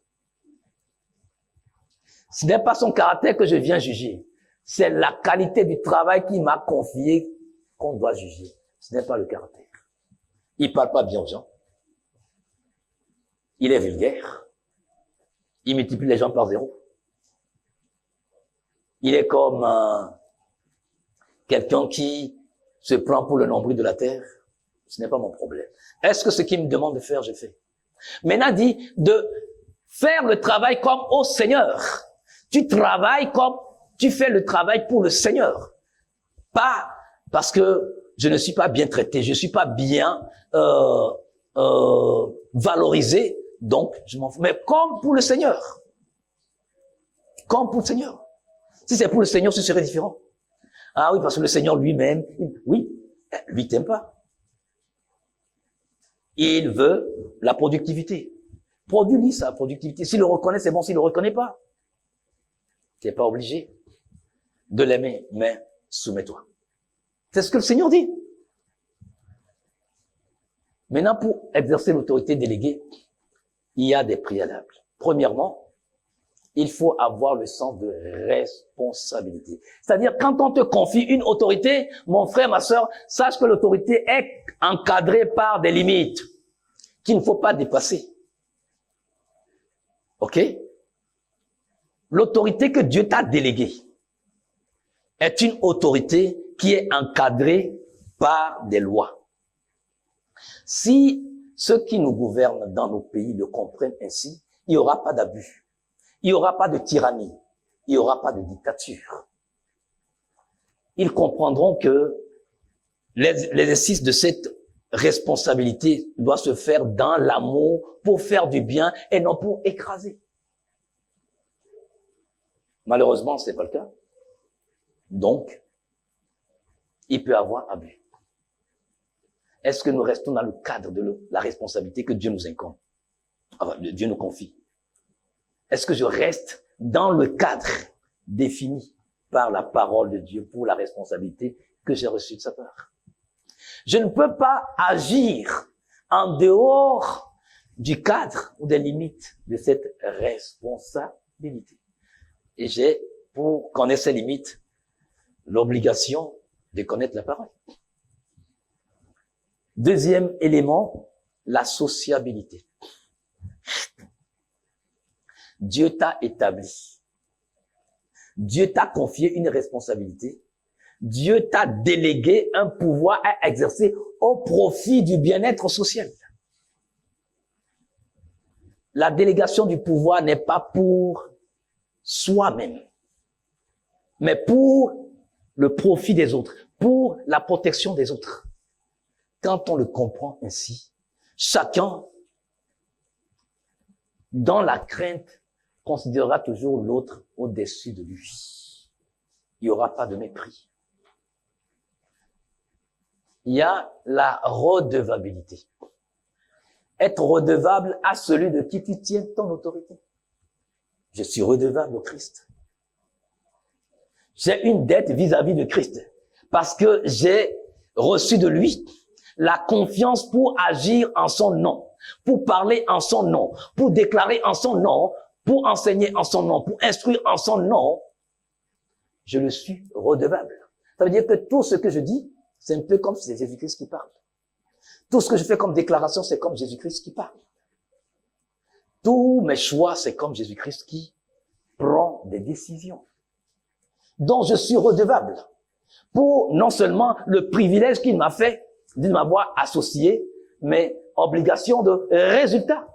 Ce n'est pas son caractère que je viens juger. C'est la qualité du travail qu'il m'a confié qu'on doit juger. Ce n'est pas le caractère. Il parle pas bien aux gens. il est vulgaire, il multiplie les gens par zéro. Il est comme quelqu'un qui se prend pour le nombril de la terre. Ce n'est pas mon problème. Est-ce que ce qu'il me demande de faire, je fais? Maintenant, dit de faire le travail comme au Seigneur. Tu travailles comme tu fais le travail pour le Seigneur. Pas parce que je ne suis pas bien traité, je ne suis pas bien valorisé, donc je m'en fous. Mais comme pour le Seigneur. Comme pour le Seigneur. Si c'est pour le Seigneur, ce serait différent. Ah oui, parce que le Seigneur lui-même, oui, lui t'aime pas. Il veut la productivité. Produis-lui sa productivité. S'il le reconnaît, c'est bon. S'il le reconnaît pas, tu n'es pas obligé de l'aimer, mais soumets-toi. C'est ce que le Seigneur dit. Maintenant, pour exercer l'autorité déléguée, il y a des préalables. Premièrement, il faut avoir le sens de responsabilité. C'est-à-dire, quand on te confie une autorité, mon frère, ma sœur, sache que l'autorité est encadrée par des limites qu'il ne faut pas dépasser. OK? L'autorité que Dieu t'a déléguée est une autorité qui est encadrée par des lois. Si ceux qui nous gouvernent dans nos pays le comprennent ainsi, il n'y aura pas d'abus. Il n'y aura pas de tyrannie. Il n'y aura pas de dictature. Ils comprendront que l'exercice de cette responsabilité doit se faire dans l'amour pour faire du bien et non pour écraser. Malheureusement, ce n'est pas le cas. Donc, il peut y avoir abus. Est-ce que nous restons dans le cadre de la responsabilité que Dieu nous incombe, enfin, Dieu nous confie? Est-ce que je reste dans le cadre défini par la parole de Dieu pour la responsabilité que j'ai reçue de sa part? Je ne peux pas agir en dehors du cadre ou des limites de cette responsabilité. Et j'ai, pour connaître ces limites, l'obligation de connaître la parole. Deuxième élément, la sociabilité. Dieu t'a établi. Dieu t'a confié une responsabilité. Dieu t'a délégué un pouvoir à exercer au profit du bien-être social. La délégation du pouvoir n'est pas pour soi-même, mais pour le profit des autres, pour la protection des autres. Quand on le comprend ainsi, chacun, dans la crainte, considérera toujours l'autre au-dessus de lui. Il n'y aura pas de mépris. Il y a la redevabilité. Être redevable à celui de qui tu tiens ton autorité. Je suis redevable au Christ. J'ai une dette vis-à-vis de Christ parce que j'ai reçu de lui la confiance pour agir en son nom, pour parler en son nom, pour déclarer en son nom, pour enseigner en son nom, pour instruire en son nom. Je le suis redevable. Ça veut dire que tout ce que je dis, c'est un peu comme si c'est Jésus-Christ qui parle. Tout ce que je fais comme déclaration, c'est comme Jésus-Christ qui parle. Tous mes choix, c'est comme Jésus-Christ qui prend des décisions. Donc je suis redevable pour non seulement le privilège qu'il m'a fait de m'avoir associé, mais obligation de résultat.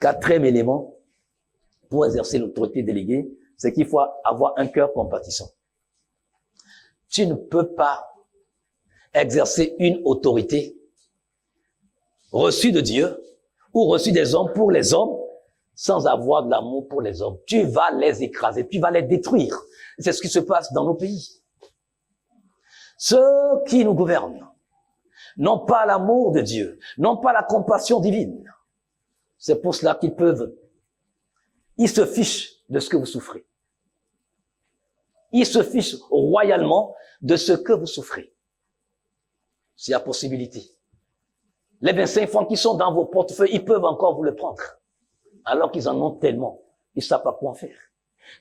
Quatrième élément pour exercer l'autorité déléguée, c'est qu'il faut avoir un cœur compatissant. Tu ne peux pas exercer une autorité reçue de Dieu ou reçue des hommes pour les hommes sans avoir de l'amour pour les hommes. Tu vas les écraser, tu vas les détruire. C'est ce qui se passe dans nos pays. Ceux qui nous gouvernent n'ont pas l'amour de Dieu, n'ont pas la compassion divine. C'est pour cela qu'ils peuvent. Ils se fichent de ce que vous souffrez. Ils se fichent royalement de ce que vous souffrez. C'est la possibilité. Les 25 francs qui sont dans vos portefeuilles, ils peuvent encore vous le prendre. Alors qu'ils en ont tellement. Ils ne savent pas quoi en faire.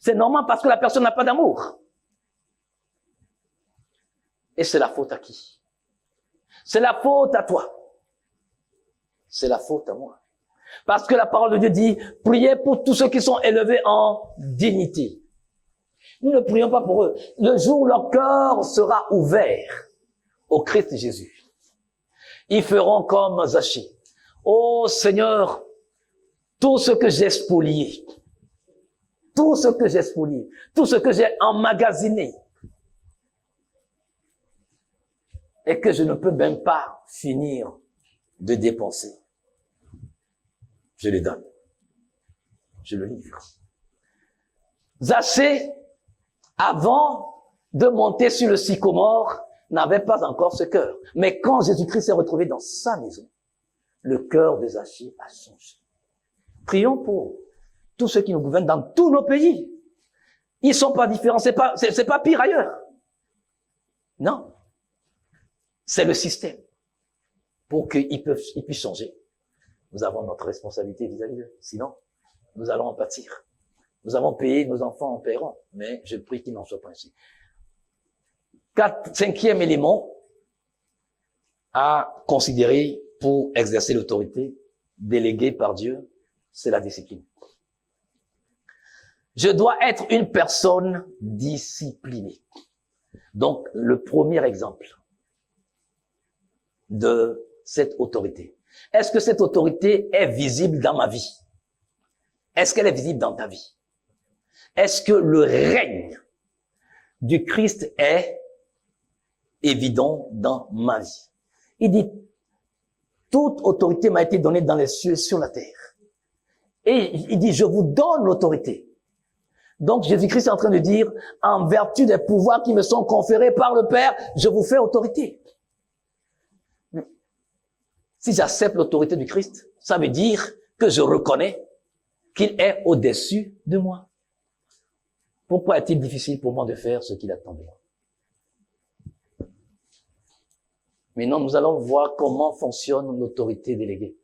C'est normal parce que la personne n'a pas d'amour. Et c'est la faute à qui? C'est la faute à toi. C'est la faute à moi. Parce que la parole de Dieu dit, priez pour tous ceux qui sont élevés en dignité. Nous ne prions pas pour eux. Le jour où leur cœur sera ouvert au Christ Jésus, ils feront comme Zachée. Oh Seigneur, tout ce que j'ai spolié, tout ce que j'ai spolié, tout ce que j'ai emmagasiné, et que je ne peux même pas finir de dépenser, je le donne. Je le livre. Zachée, avant de monter sur le sycomore, n'avait pas encore ce cœur. Mais quand Jésus-Christ s'est retrouvé dans sa maison, le cœur de Zachée a changé. Prions pour tous ceux qui nous gouvernent dans tous nos pays. Ils sont pas différents, c'est pas pire ailleurs. Non. C'est le système. Pour qu'ils puissent changer. Nous avons notre responsabilité vis-à-vis d'eux. Sinon, nous allons en pâtir. Nous avons payé, nos enfants en paieront. Mais je prie qu'il n'en soit pas ainsi. Cinquième élément à considérer pour exercer l'autorité déléguée par Dieu, c'est la discipline. Je dois être une personne disciplinée. Donc, le premier exemple de cette autorité. Est-ce que cette autorité est visible dans ma vie? Est-ce qu'elle est visible dans ta vie? Est-ce que le règne du Christ est évident dans ma vie? Il dit, toute autorité m'a été donnée dans les cieux et sur la terre. Et il dit, je vous donne l'autorité. Donc Jésus-Christ est en train de dire, en vertu des pouvoirs qui me sont conférés par le Père, je vous fais autorité. Si j'accepte l'autorité du Christ, ça veut dire que je reconnais qu'il est au-dessus de moi. Pourquoi est-il difficile pour moi de faire ce qu'il attend de moi? Maintenant, nous allons voir comment fonctionne l'autorité déléguée.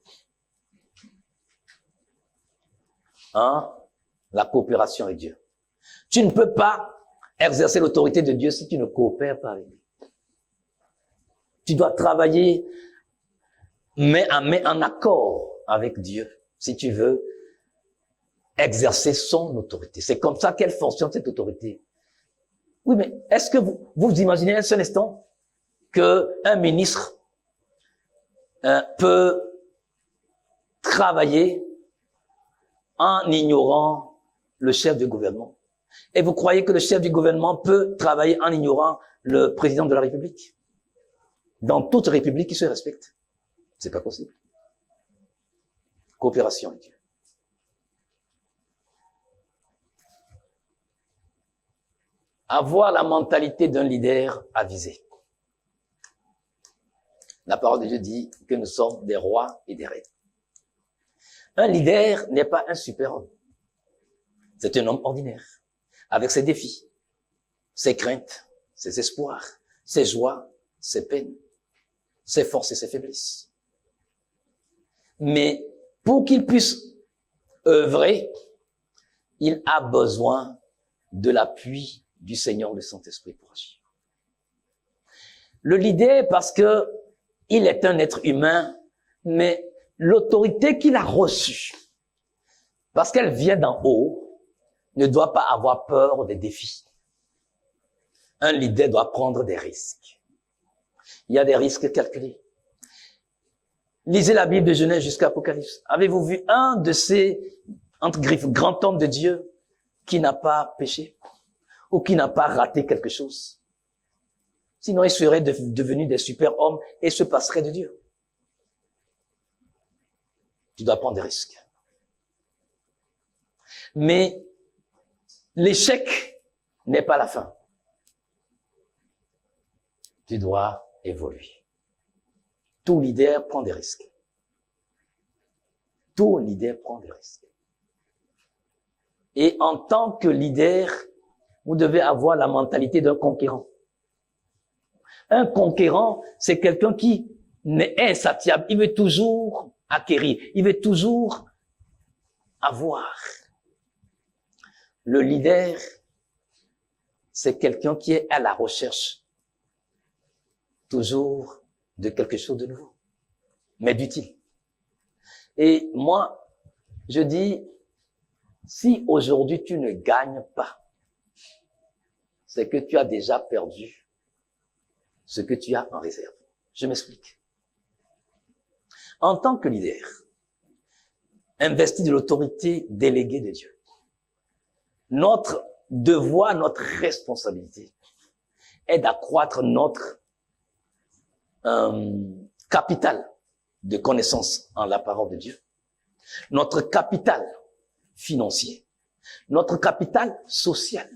1. La coopération avec Dieu. Tu ne peux pas exercer l'autorité de Dieu si tu ne coopères pas avec lui. Tu dois travailler main à main en accord avec Dieu si tu veux exercer son autorité. C'est comme ça qu'elle fonctionne, cette autorité. Oui, mais est-ce que vous imaginez un seul instant qu'un ministre peut travailler en ignorant le chef du gouvernement? Et vous croyez que le chef du gouvernement peut travailler en ignorant le président de la République? Dans toute république qui se respecte. C'est pas possible. Coopération avec Dieu. Avoir la mentalité d'un leader avisé. La parole de Dieu dit que nous sommes des rois et des reines. Un leader n'est pas un super-homme. C'est un homme ordinaire, avec ses défis, ses craintes, ses espoirs, ses joies, ses peines, ses forces et ses faiblesses. Mais pour qu'il puisse œuvrer, il a besoin de l'appui du Seigneur, le Saint-Esprit, pour agir. Le leader, parce que il est un être humain, mais l'autorité qu'il a reçue, parce qu'elle vient d'en haut, ne doit pas avoir peur des défis. Un leader doit prendre des risques. Il y a des risques calculés. Lisez la Bible de Genèse jusqu'à Apocalypse. Avez-vous vu un de ces, entre griffes, grands hommes de Dieu qui n'a pas péché ou qui n'a pas raté quelque chose? Sinon, ils seraient devenus des super-hommes et se passeraient de Dieu. Tu dois prendre des risques. Mais l'échec n'est pas la fin. Tu dois évoluer. Tout leader prend des risques. Tout leader prend des risques. Et en tant que leader, vous devez avoir la mentalité d'un conquérant. Un conquérant, c'est quelqu'un qui n'est insatiable. Il veut toujours acquérir. Il veut toujours avoir. Le leader, c'est quelqu'un qui est à la recherche toujours de quelque chose de nouveau, mais d'utile. Et moi, je dis, si aujourd'hui tu ne gagnes pas, c'est que tu as déjà perdu ce que tu as en réserve. Je m'explique. En tant que leader, investi de l'autorité déléguée de Dieu, notre devoir, notre responsabilité est d'accroître notre capital de connaissance en la parole de Dieu, notre capital financier, notre capital social.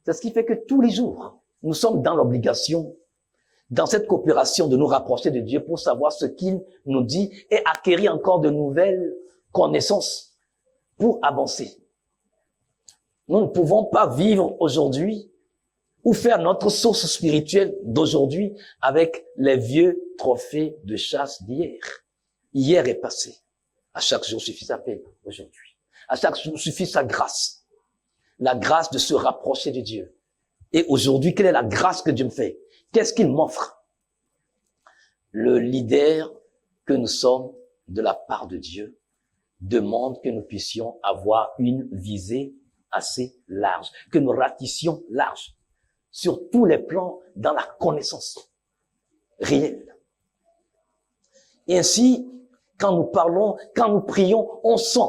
C'est ce qui fait que tous les jours, nous sommes dans l'obligation, dans cette coopération, de nous rapprocher de Dieu pour savoir ce qu'il nous dit et acquérir encore de nouvelles connaissances pour avancer. Nous ne pouvons pas vivre aujourd'hui ou faire notre source spirituelle d'aujourd'hui avec les vieux trophées de chasse d'hier. Hier est passé. À chaque jour suffit sa peine aujourd'hui. À chaque jour suffit sa grâce. La grâce de se rapprocher de Dieu. Et aujourd'hui, quelle est la grâce que Dieu me fait? Qu'est-ce qu'il m'offre? Le leader que nous sommes de la part de Dieu demande que nous puissions avoir une visée assez large, que nous ratissions large sur tous les plans dans la connaissance réelle. Et ainsi, quand nous parlons, quand nous prions, on sent.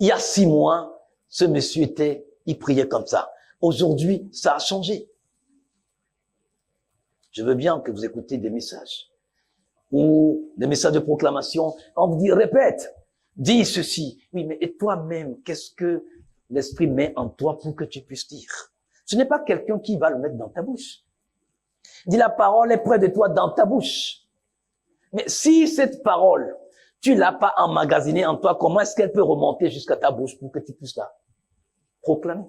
Il y a 6 mois, ce monsieur il priait comme ça. Aujourd'hui, ça a changé. Je veux bien que vous écoutez des messages ou des messages de proclamation. On vous dit, répète, dis ceci. Oui, mais et toi-même, qu'est-ce que l'Esprit met en toi pour que tu puisses dire? Ce n'est pas quelqu'un qui va le mettre dans ta bouche. Dis, la parole est près de toi dans ta bouche. Mais si cette parole, tu l'as pas emmagasinée en toi, comment est-ce qu'elle peut remonter jusqu'à ta bouche pour que tu puisses la proclamer?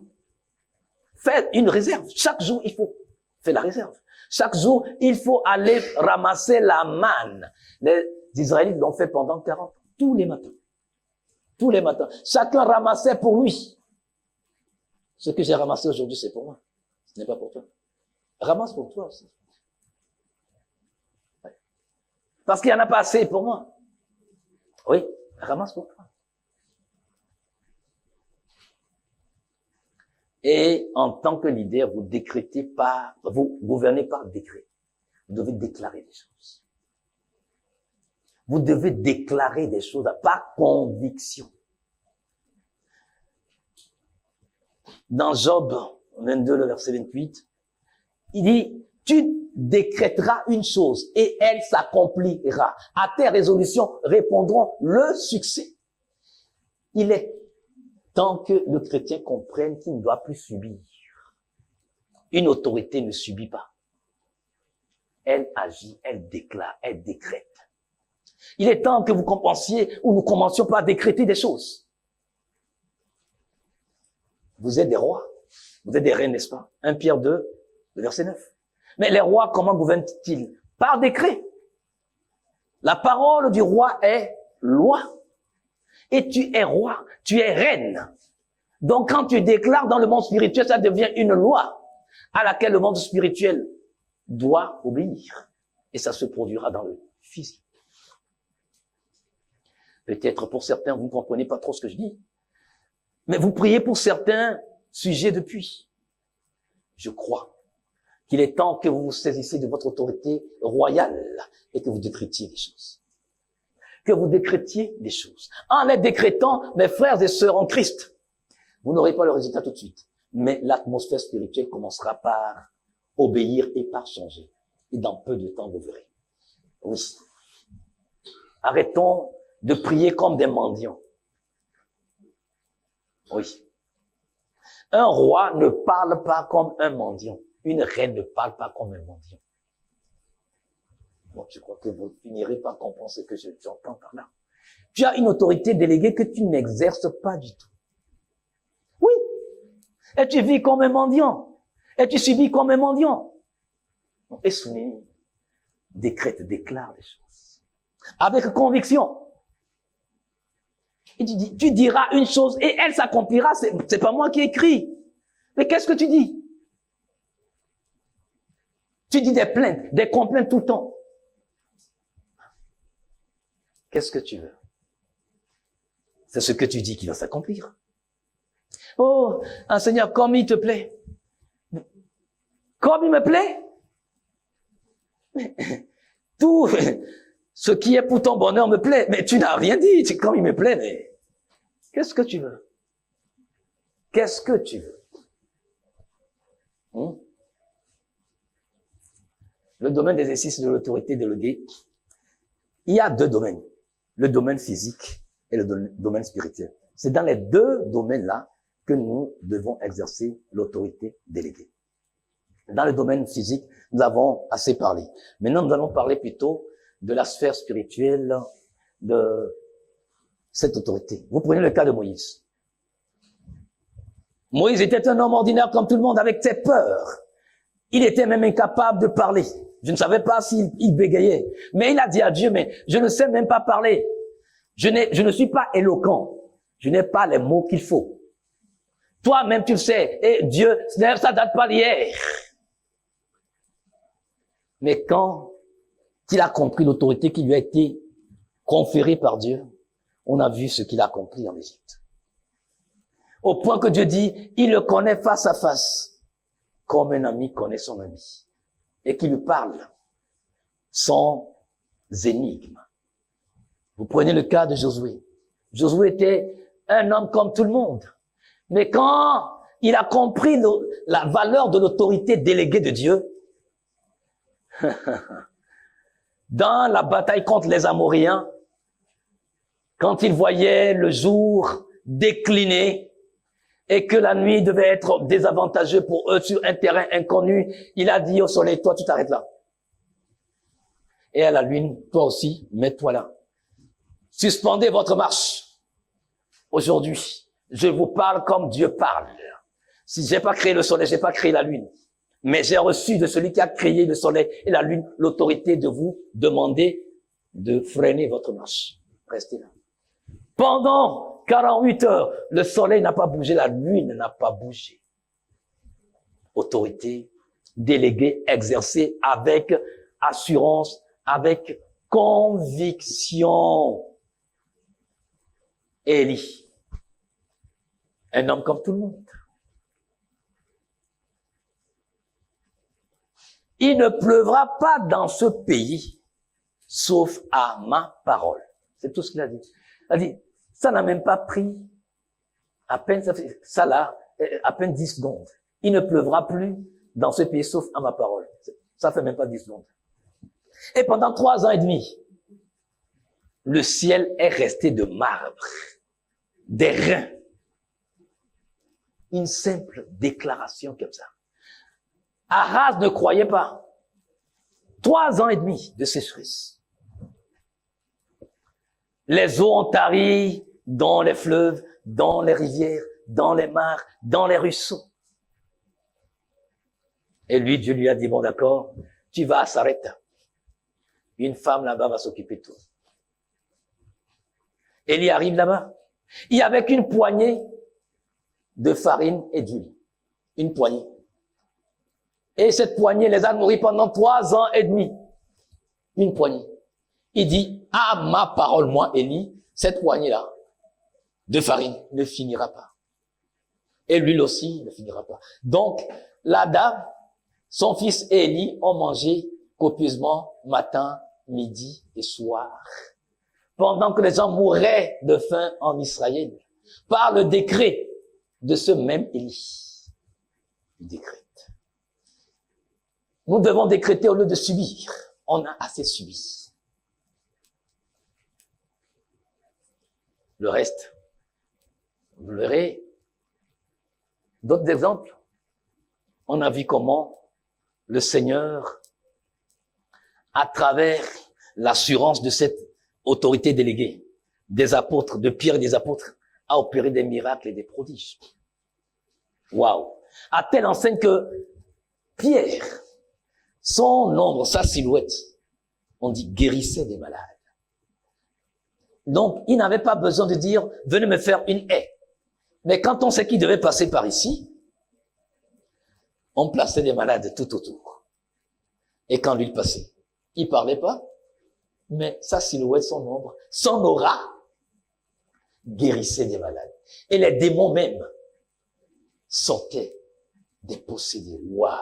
Fais une réserve. Chaque jour, il faut faire la réserve. Chaque jour, il faut aller ramasser la manne. Les Israélites l'ont fait pendant 40 ans, tous les matins. Tous les matins. Chacun ramassait pour lui. Ce que j'ai ramassé aujourd'hui, c'est pour moi. Ce n'est pas pour toi. Ramasse pour toi aussi. Ouais. Parce qu'il n'y en a pas assez pour moi. Oui, ramasse pour toi. Et en tant que leader, vous gouvernez par décret. Vous devez déclarer des choses. Vous devez déclarer des choses par conviction. Dans Job 22, le verset 28, il dit, tu décréteras une chose et elle s'accomplira. À tes résolutions répondront le succès. Il est temps que le chrétien comprenne qu'il ne doit plus subir. Une autorité ne subit pas. Elle agit, elle déclare, elle décrète. Il est temps que vous compensiez ou nous commencions par décréter des choses. Vous êtes des rois, vous êtes des reines, n'est-ce pas? 1 Pierre 2, le verset 9. Mais les rois, comment gouvernent-ils? Par décret. La parole du roi est loi. Et tu es roi, tu es reine. Donc quand tu déclares dans le monde spirituel, ça devient une loi à laquelle le monde spirituel doit obéir. Et ça se produira dans le physique. Peut-être pour certains, vous ne comprenez pas trop ce que je dis. Mais vous priez pour certains sujets depuis. Je crois qu'il est temps que vous vous saisissez de votre autorité royale et que vous décrétiez des choses. Que vous décrétiez des choses. En les décrétant, mes frères et sœurs en Christ, vous n'aurez pas le résultat tout de suite. Mais l'atmosphère spirituelle commencera par obéir et par changer. Et dans peu de temps, vous verrez. Oui. Arrêtons de prier comme des mendiants. Oui. Un roi ne parle pas comme un mendiant. Une reine ne parle pas comme un mendiant. Bon, je crois que vous finirez par comprendre ce que j'entends par là. Tu as une autorité déléguée que tu n'exerces pas du tout. Oui. Et tu vis comme un mendiant. Et tu subis comme un mendiant. Et soumis, décrète, déclare les choses. Avec conviction. Et tu diras une chose et elle s'accomplira. C'est pas moi qui écris. Mais qu'est-ce que tu dis? Tu dis des plaintes, des complaintes tout le temps. Qu'est-ce que tu veux? C'est ce que tu dis qui va s'accomplir. Oh, Seigneur, comme il te plaît. Comme il me plaît. Tout ce qui est pour ton bonheur me plaît. Mais tu n'as rien dit. C'est comme il me plaît, mais qu'est-ce que tu veux? Qu'est-ce que tu veux? Le domaine d'exercice de l'autorité déléguée, il y a deux domaines. Le domaine physique et le domaine spirituel. C'est dans les deux domaines-là que nous devons exercer l'autorité déléguée. Dans le domaine physique, nous avons assez parlé. Maintenant, nous allons parler plutôt de la sphère spirituelle de cette autorité. Vous prenez le cas de Moïse. Moïse était un homme ordinaire comme tout le monde avec ses peurs. Il était même incapable de parler. Je ne savais pas s'il bégayait. Mais il a dit à Dieu, mais je ne sais même pas parler. Je ne suis pas éloquent. Je n'ai pas les mots qu'il faut. Toi-même, tu le sais. Et Dieu, ça date pas d'hier. Mais quand il a compris l'autorité qui lui a été conférée par Dieu, on a vu ce qu'il a accompli en Égypte. Au point que Dieu dit, il le connaît face à face, comme un ami connaît son ami, et qui lui parle sans énigme. Vous prenez le cas de Josué. Josué était un homme comme tout le monde. Mais quand il a compris la valeur de l'autorité déléguée de Dieu, dans la bataille contre les Amoréens, quand il voyait le jour décliner et que la nuit devait être désavantageuse pour eux sur un terrain inconnu, il a dit au soleil, toi tu t'arrêtes là. Et à la lune, toi aussi, mets-toi là. Suspendez votre marche. Aujourd'hui, je vous parle comme Dieu parle. Si j'ai pas créé le soleil, j'ai pas créé la lune. Mais j'ai reçu de celui qui a créé le soleil et la lune l'autorité de vous demander de freiner votre marche. Restez là. Pendant 48 heures, le soleil n'a pas bougé, la lune n'a pas bougé. Autorité déléguée, exercée avec assurance, avec conviction. Élie, un homme comme tout le monde. Il ne pleuvra pas dans ce pays, sauf à ma parole. C'est tout ce qu'il a dit. Il a dit, ça n'a même pas pris à peine 10 secondes. Il ne pleuvra plus dans ce pays, sauf à ma parole. Ça fait même pas 10 secondes. Et pendant 3 ans et demi, le ciel est resté de marbre, des reins. Une simple déclaration comme ça. Ahaz ne croyait pas. 3 ans et demi de sécheresse. Les eaux ont tari dans les fleuves, dans les rivières, dans les mares, dans les ruisseaux. Et lui, Dieu lui a dit, bon d'accord, tu vas à Sarepta. Une femme là-bas va s'occuper de toi. Élie arrive là-bas. Il y avait qu'une poignée de farine et d'huile. Une poignée. Et cette poignée les a nourris pendant 3 ans et demi. Une poignée. Il dit, à ma parole, moi, Élie, cette poignée-là de farine ne finira pas. Et l'huile aussi ne finira pas. Donc, la dame, son fils et Élie ont mangé copieusement matin, midi et soir. Pendant que les gens mouraient de faim en Israël. Par le décret de ce même Élie. Il décrète. Nous devons décréter au lieu de subir. On a assez subi. Le reste, vous verrez. D'autres exemples. On a vu comment le Seigneur, à travers l'assurance de cette autorité déléguée, des apôtres, de Pierre et des apôtres, a opéré des miracles et des prodiges. Waouh! À telle enseigne que Pierre, son ombre, sa silhouette, on dit guérissait des malades. Donc, il n'avait pas besoin de dire, venez me faire une haie. Mais quand on sait qu'il devait passer par ici, on plaçait des malades tout autour. Et quand l'huile passait, il parlait pas, mais sa silhouette, son ombre, son aura guérissait des malades. Et les démons même sortaient des possédés. Waouh!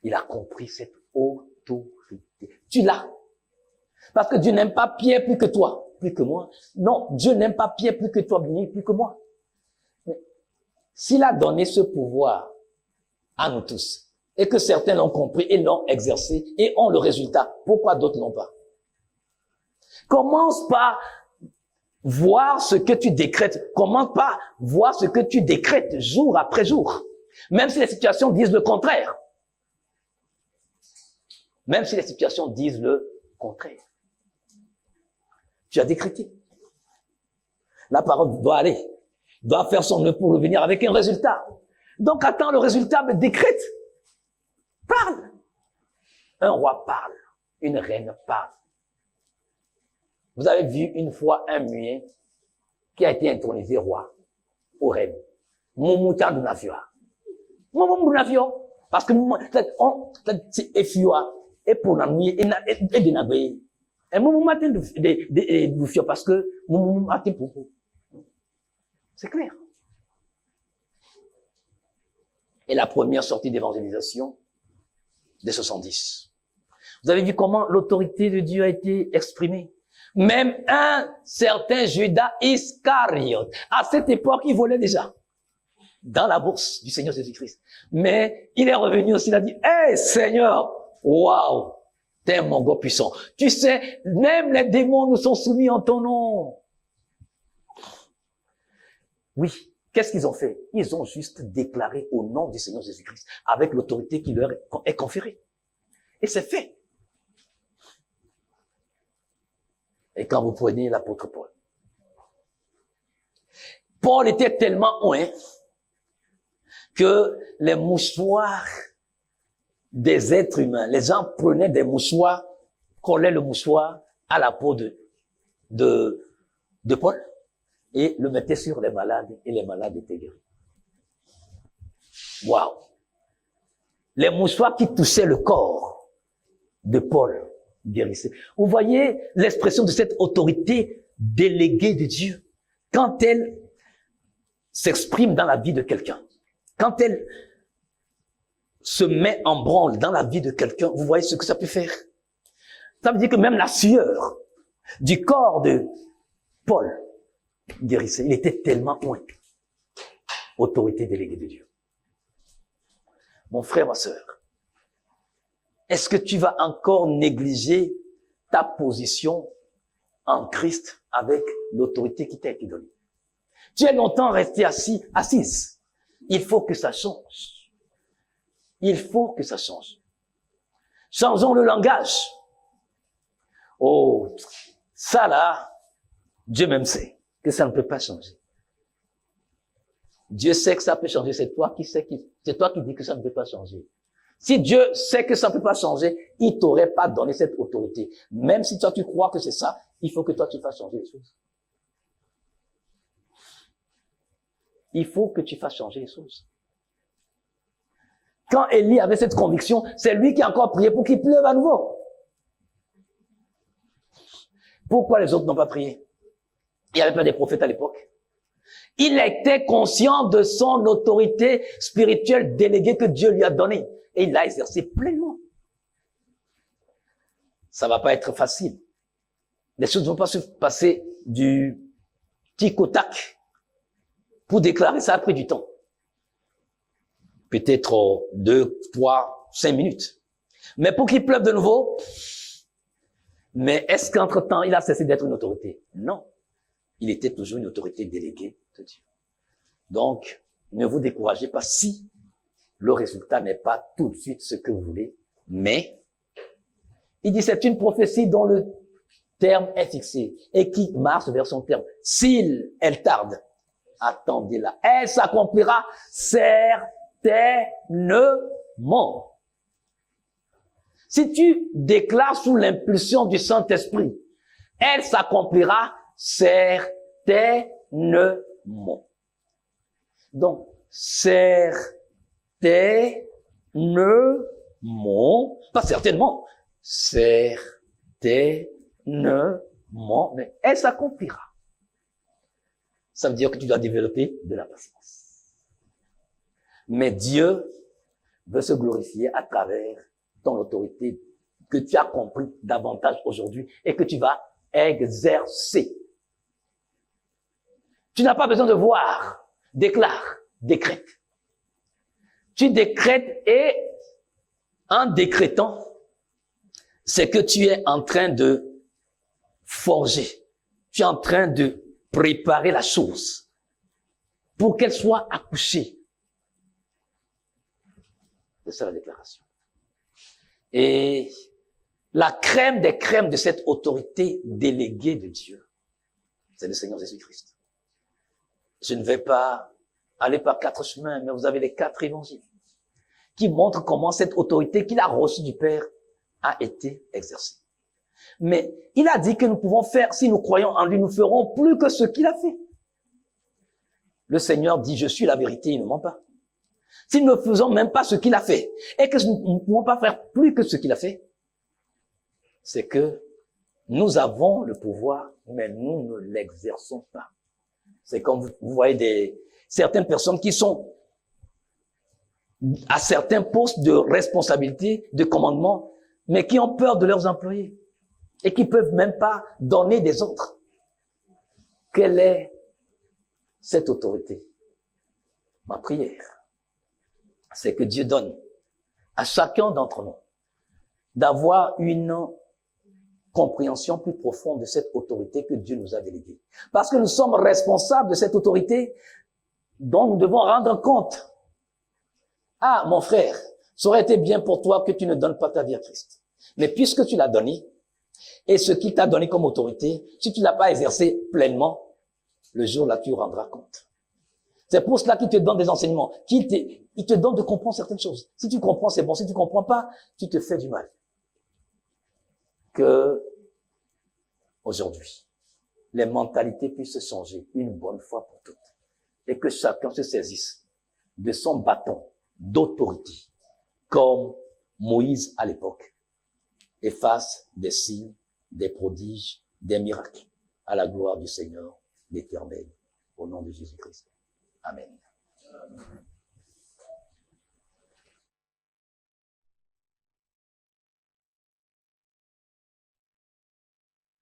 Il a compris cette autorité. Tu l'as. Parce que Dieu n'aime pas Pierre plus que toi, plus que moi. Non, Dieu n'aime pas Pierre plus que toi, plus que moi. Mais s'il a donné ce pouvoir à nous tous, et que certains l'ont compris et l'ont exercé et ont le résultat, pourquoi d'autres n'ont pas? Commence par voir ce que tu décrètes. Commence par voir ce que tu décrètes jour après jour. Même si les situations disent le contraire. Même si les situations disent le contraire. Tu as décrété. La parole doit aller, doit faire son œuvre pour revenir avec un résultat. Donc attends le résultat, mais décrète. Parle. Un roi parle. Une reine parle. Vous avez vu une fois un muet qui a été intronisé roi au reine. Moumoutan de Nafioa. Moumoutan de Nafioa. Parce que c'est Efioa. Et pour la nuit, et de Nabé. Et Moumoutan de Nafioa parce que Moumoutan pour. C'est clair. Et la première sortie d'évangélisation des 70. Vous avez vu comment l'autorité de Dieu a été exprimée. Même un certain Judas Iscariote, à cette époque, il volait déjà dans la bourse du Seigneur Jésus-Christ. Mais il est revenu aussi, il a dit, « Hey Seigneur, waouh, t'es mon God puissant. Tu sais, même les démons nous sont soumis en ton nom. » Oui, qu'est-ce qu'ils ont fait? Ils ont juste déclaré au nom du Seigneur Jésus-Christ, avec l'autorité qui leur est conférée. Et c'est fait. Et quand vous prenez l'apôtre Paul, Paul était tellement oint que les mouchoirs des êtres humains, les gens prenaient des mouchoirs, collaient le mouchoir à la peau de Paul et le mettaient sur les malades et les malades étaient guéris. Waouh! Les mouchoirs qui touchaient le corps de Paul guérissaient. Vous voyez l'expression de cette autorité déléguée de Dieu quand elle s'exprime dans la vie de quelqu'un. Quand elle se met en branle dans la vie de quelqu'un, vous voyez ce que ça peut faire. Ça veut dire que même la sueur du corps de Paul guérissait. Il était tellement oint. Autorité déléguée de Dieu. Mon frère, ma sœur, est-ce que tu vas encore négliger ta position en Christ avec l'autorité qui t'a été donnée? Tu es longtemps resté assise. Il faut que ça change. Il faut que ça change. Changeons le langage. Oh, ça là, Dieu même sait que ça ne peut pas changer. Dieu sait que ça peut changer, c'est toi qui dis que ça ne peut pas changer. Si Dieu sait que ça ne peut pas changer, il t'aurait pas donné cette autorité. Même si toi tu crois que c'est ça, il faut que toi tu fasses changer les choses. Il faut que tu fasses changer les choses. Quand Élie avait cette conviction, c'est lui qui a encore prié pour qu'il pleuve à nouveau. Pourquoi les autres n'ont pas prié? Il n'y avait pas des prophètes à l'époque. Il était conscient de son autorité spirituelle déléguée que Dieu lui a donnée. Et il l'a exercée pleinement. Ça va pas être facile. Les choses ne vont pas se passer du tic au tac. Pour déclarer, ça a pris du temps. Peut-être 2, 3, 5 minutes. Mais pour qu'il pleuve de nouveau, mais est-ce qu'entre-temps, il a cessé d'être une autorité? Non. Il était toujours une autorité déléguée de Dieu. Donc, ne vous découragez pas si le résultat n'est pas tout de suite ce que vous voulez, mais il dit c'est une prophétie dont le terme est fixé et qui marche vers son terme. Elle tarde, attendez-la. Elle s'accomplira certainement. Si tu déclares sous l'impulsion du Saint-Esprit, elle s'accomplira certainement. Donc, certainement. pas certainement, certainement, mais elle s'accomplira. Ça veut dire que tu dois développer de la patience. Mais Dieu veut se glorifier à travers ton autorité que tu as compris davantage aujourd'hui et que tu vas exercer. Tu n'as pas besoin de voir, déclare, décrète. Tu décrètes et en décrétant, c'est que tu es en train de forger. Tu es en train de préparer la chose pour qu'elle soit accouchée. C'est ça la déclaration. Et la crème des crèmes de cette autorité déléguée de Dieu, c'est le Seigneur Jésus-Christ. Je ne vais pas aller par 4 chemins, mais vous avez les 4 évangiles qui montrent comment cette autorité qu'il a reçue du Père a été exercée. Mais il a dit que nous pouvons faire, si nous croyons en lui, nous ferons plus que ce qu'il a fait. Le Seigneur dit, je suis la vérité, il ne ment pas. Si nous ne faisons même pas ce qu'il a fait, et que nous ne pouvons pas faire plus que ce qu'il a fait, c'est que nous avons le pouvoir, mais nous ne l'exerçons pas. C'est comme vous voyez certaines personnes qui sont à certains postes de responsabilité, de commandement, mais qui ont peur de leurs employés et qui peuvent même pas donner des autres. Quelle est cette autorité? Ma prière, c'est que Dieu donne à chacun d'entre nous d'avoir une compréhension plus profonde de cette autorité que Dieu nous a déléguée. Parce que nous sommes responsables de cette autorité dont nous devons rendre compte. Ah, mon frère, ça aurait été bien pour toi que tu ne donnes pas ta vie à Christ. Mais puisque tu l'as donné, et ce qu'il t'a donné comme autorité, si tu l'as pas exercé pleinement, le jour-là, tu rendras compte. C'est pour cela qu'il te donne des enseignements, il te donne de comprendre certaines choses. Si tu comprends, c'est bon. Si tu comprends pas, tu te fais du mal. Que, aujourd'hui, les mentalités puissent changer une bonne fois pour toutes. Et que chacun se saisisse de son bâton d'autorité, comme Moïse à l'époque, et fasse des signes, des prodiges, des miracles, à la gloire du Seigneur, l'Éternel, au nom de Jésus-Christ. Amen.